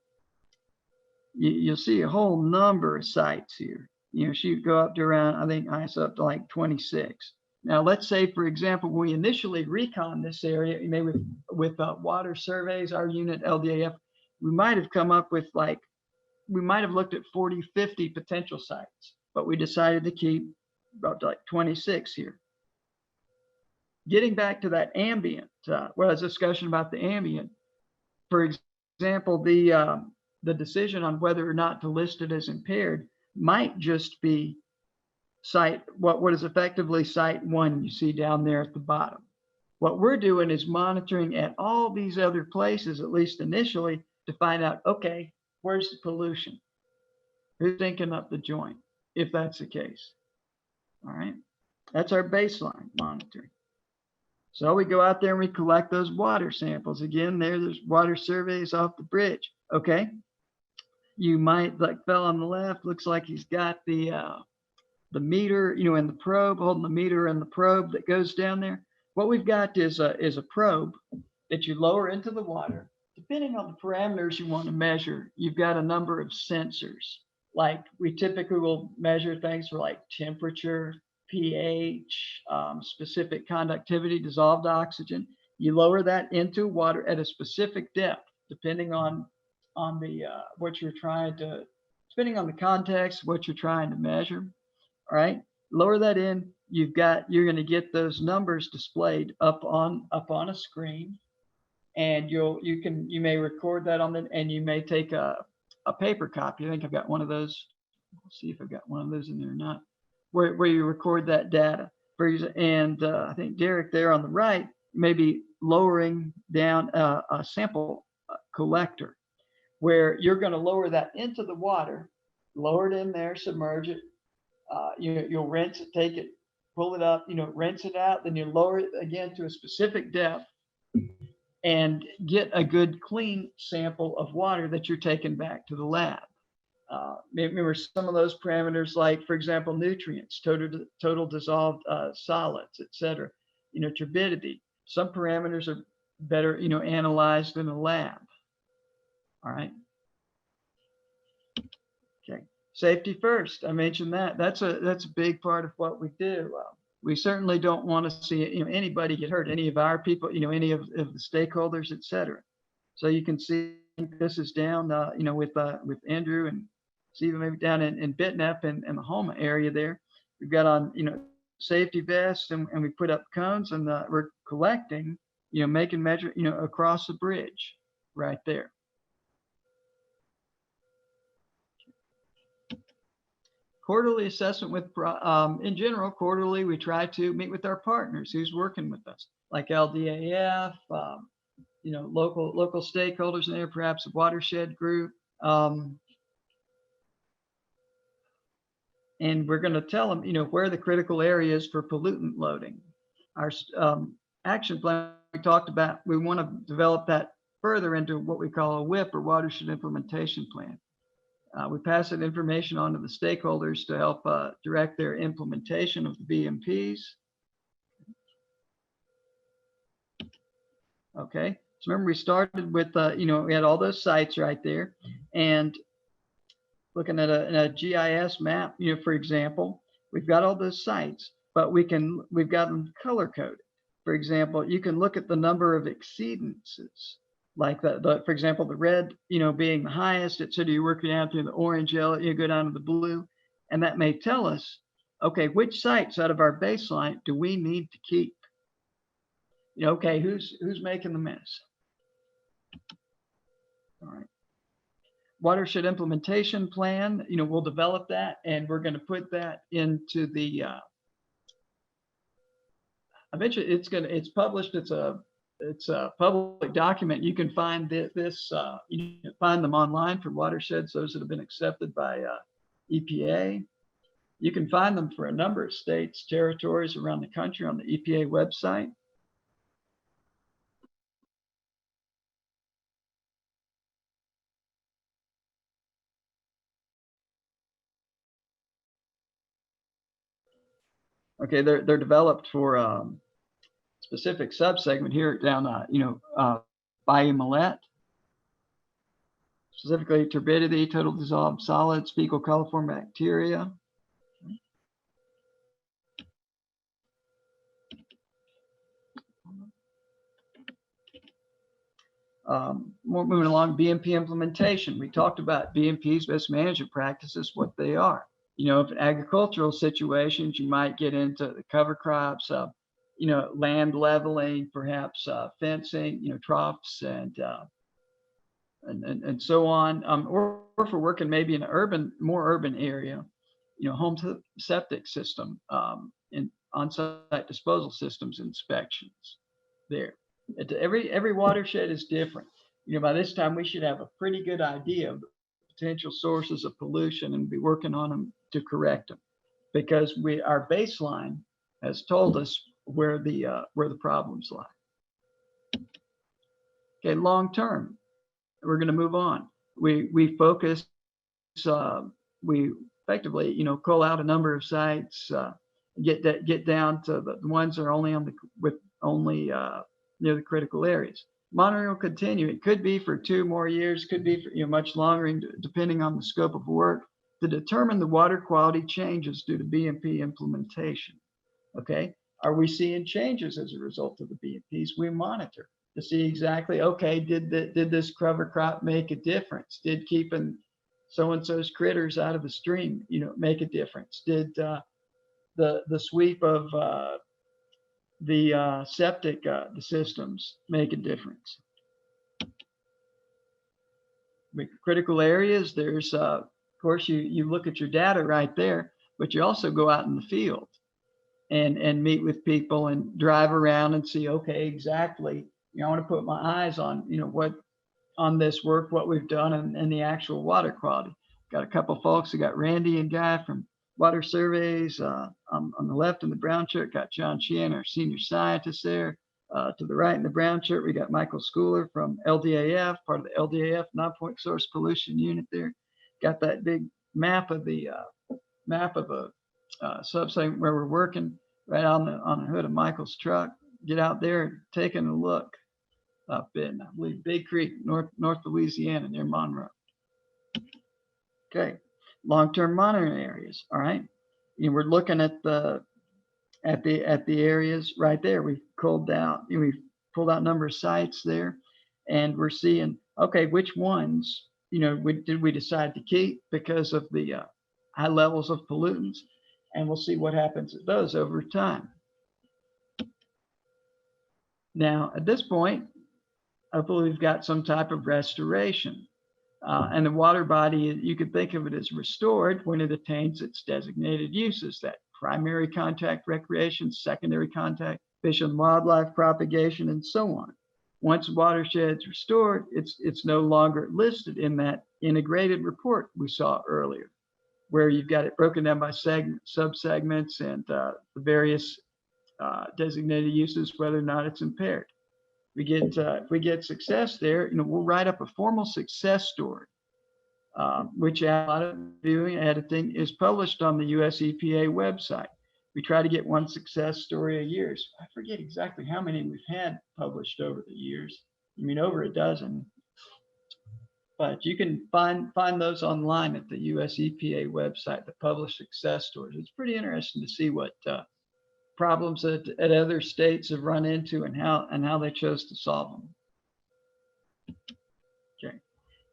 You'll see a whole number of sites here. She go up to around, I think ICE up to like 26. Now, let's say, for example, when we initially recon this area, with water surveys, our unit LDEQ, we might have come up with we might have looked at 40, 50 potential sites, but we decided to keep up to like 26 here. Getting back to that ambient, discussion about the ambient, for example, the decision on whether or not to list it as impaired might just be what is effectively site 1 you see down there at the bottom. What we're doing is monitoring at all these other places, at least initially, to find out, okay, where's the pollution? Who's thinking up the joint, if that's the case? All right, that's our baseline monitoring. So we go out there and we collect those water samples. Again, there's water surveys off the bridge. Okay, you might, like fell on the left, looks like he's got the meter, and the probe, holding the meter and the probe that goes down there. What we've got is a probe that you lower into the water. Depending on the parameters you want to measure, you've got a number of sensors. Like we typically will measure things for like temperature, pH, specific conductivity, dissolved oxygen. You lower that into water at a specific depth, depending on the what you're trying to, depending on the context, what you're trying to measure. All right, lower that in. You're going to get those numbers displayed up on a screen, and you may record that and you may take a paper copy. I think I've got one of those. Let's see if I've got one of those in there or not. Where you record that data. And I think Derek there on the right may be lowering down a sample collector, where you're going to lower that into the water, lower it in there, submerge it. You'll rinse it, take it, pull it up, rinse it out, then you lower it again to a specific depth and get a good clean sample of water that you're taking back to the lab. Remember some of those parameters, like, for example, nutrients, total dissolved solids, etc. Turbidity. Some parameters are better, analyzed in a lab. All right. Okay. Safety first. I mentioned that. That's a big part of what we do. We certainly don't want to see anybody get hurt, any of our people, any of the stakeholders, etc. So you can see this is down, with Andrew and Stephen, maybe down in Bitnep and the Homa area there. We've got on, safety vests, and we put up cones, and we're collecting, making measure, across the bridge right there. Quarterly assessment with, in general, quarterly, we try to meet with our partners who's working with us, like LDAF, local stakeholders in there, perhaps a watershed group. And we're going to tell them, where the critical areas for pollutant loading. Our action plan we talked about, we want to develop that further into what we call a WIP, or watershed implementation plan. We pass that information on to the stakeholders to help direct their implementation of the BMPs. Okay, so remember we started with, we had all those sites right there, and looking at a GIS map, for example, we've got all those sites, but we've got them color coded. For example, you can look at the number of exceedances like for example, the red, being the highest, so you're working out through the orange, yellow, you go down to the blue, and that may tell us, okay, which sites out of our baseline do we need to keep? Okay, who's making the mess? All right. Watershed implementation plan, we'll develop that, and we're going to put that into the, eventually it's published. It's a public document. You can find this, you can find them online for watersheds, those that have been accepted by EPA. You can find them for a number of states, territories around the country on the EPA website. Okay, they're developed for specific subsegment here down, Bayou Millet, specifically turbidity, total dissolved solids, fecal coliform bacteria. Moving along, BMP implementation. We talked about BMP's best management practices, what they are. If in agricultural situations, you might get into the cover crops, land leveling, perhaps fencing, troughs and so on. Or for working maybe in an more urban area, home septic system, and on-site disposal systems inspections there. Every watershed is different. By this time we should have a pretty good idea of the potential sources of pollution and be working on them to correct them, because our baseline has told us where the problems lie. Okay, long term, we're going to move on. We focus. We effectively, cull out a number of sites, get down to the ones that are only near the critical areas. Monitoring will continue. It could be for 2 more years, could be for much longer, depending on the scope of work, to determine the water quality changes due to BMP implementation. Okay, are we seeing changes as a result of the BMPs? We monitor to see exactly, okay, did this cover crop make a difference? Did keeping so-and-so's critters out of the stream, make a difference? Did the sweep of the septic the systems make a difference? With critical areas, there's of course you look at your data right there, but you also go out in the field and meet with people and drive around and see, okay, exactly, I want to put my eyes on what on this work, what we've done, and the actual water quality. Got a couple folks. We got Randy and Guy from Water Surveys on the left in the brown shirt. Got John Sheehan, our senior scientist there. To the right in the brown shirt, we got Michael Schooler from LDAF, part of the LDAF Nonpoint Source Pollution Unit there. Got that big map of a subsegment where we're working right on the hood of Michael's truck. Get out there, taking a look up in, I believe, Big Creek, North Louisiana, near Monroe. Okay, long-term monitoring areas. All right, we're looking at the areas right there. We've pulled out a number of sites there, and we're seeing, okay, which ones did we decide to keep because of the high levels of pollutants, and we'll see what happens at those over time. Now, at this point, hopefully we've got some type of restoration. And the water body, you could think of it as restored when it attains its designated uses, that primary contact recreation, secondary contact, fish and wildlife propagation, and so on. Once watershed's restored, it's no longer listed in that integrated report we saw earlier, where you've got it broken down by subsegments and the various designated uses, whether or not it's impaired. If we get success there, we'll write up a formal success story, which a lot of viewing editing is published on the US EPA website. We try to get one success story a year. I forget exactly how many we've had published over the years. Over a dozen. But you can find those online at the US EPA website, the published success stories. It's pretty interesting to see what problems that other states have run into and how they chose to solve them. Okay.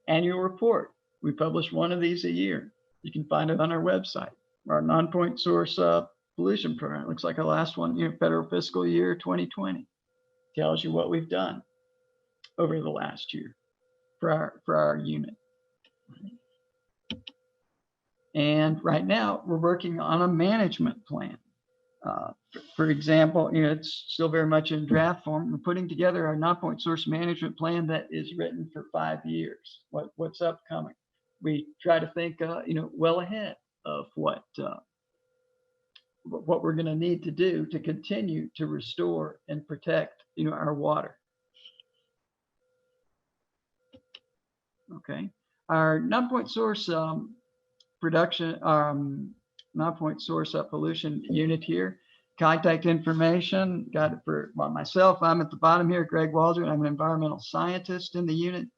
Annual report. We publish one of these a year. You can find it on our website. Our non-point source pollution program. It looks like our last one, federal fiscal year 2020. Tells you what we've done over the last year for our unit. And right now we're working on a management plan. For example, it's still very much in draft form. We're putting together our non-point source management plan that is written for 5 years. What's upcoming? We try to think, well ahead of what we're going to need to do to continue to restore and protect, our water. Okay, our non-point source production, non-point source pollution unit here. Contact information, got it for myself. I'm at the bottom here, Greg Waldron. I'm an environmental scientist in the unit.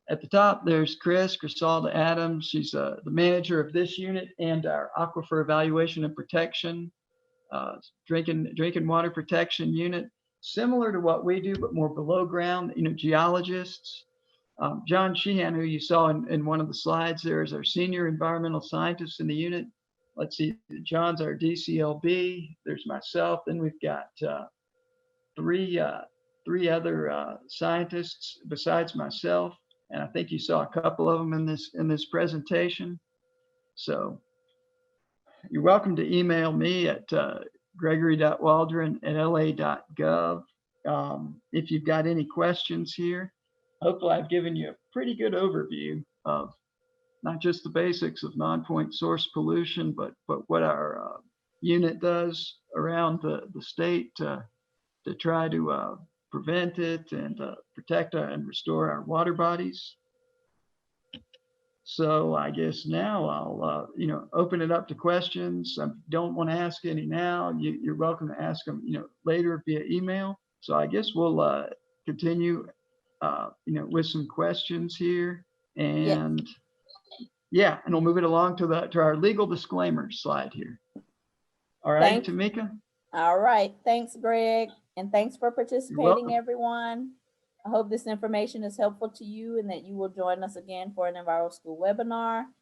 At the top, there's Crisalda Adams. She's the manager of this unit and our aquifer evaluation and protection, drinking water protection unit. Similar to what we do, but more below ground, geologists. John Sheehan, who you saw in one of the slides there, is our senior environmental scientist in the unit. Let's see, John's our DCLB. There's myself. Then we've got three other scientists besides myself, and I think you saw a couple of them in this presentation. So you're welcome to email me at gregory.waldron@la.gov if you've got any questions here. Hopefully I've given you a pretty good overview of not just the basics of non-point source pollution, but what our unit does around the state to try to prevent it and protect and restore our water bodies. So I guess now I'll open it up to questions. I don't want to ask any now. You're welcome to ask them later via email. So I guess we'll continue with some questions here, and and we'll move it along to our legal disclaimer slide here. All right, Tamika. All right, thanks, Greg, and thanks for participating, everyone. I hope this information is helpful to you and that you will join us again for an Enviroschool webinar.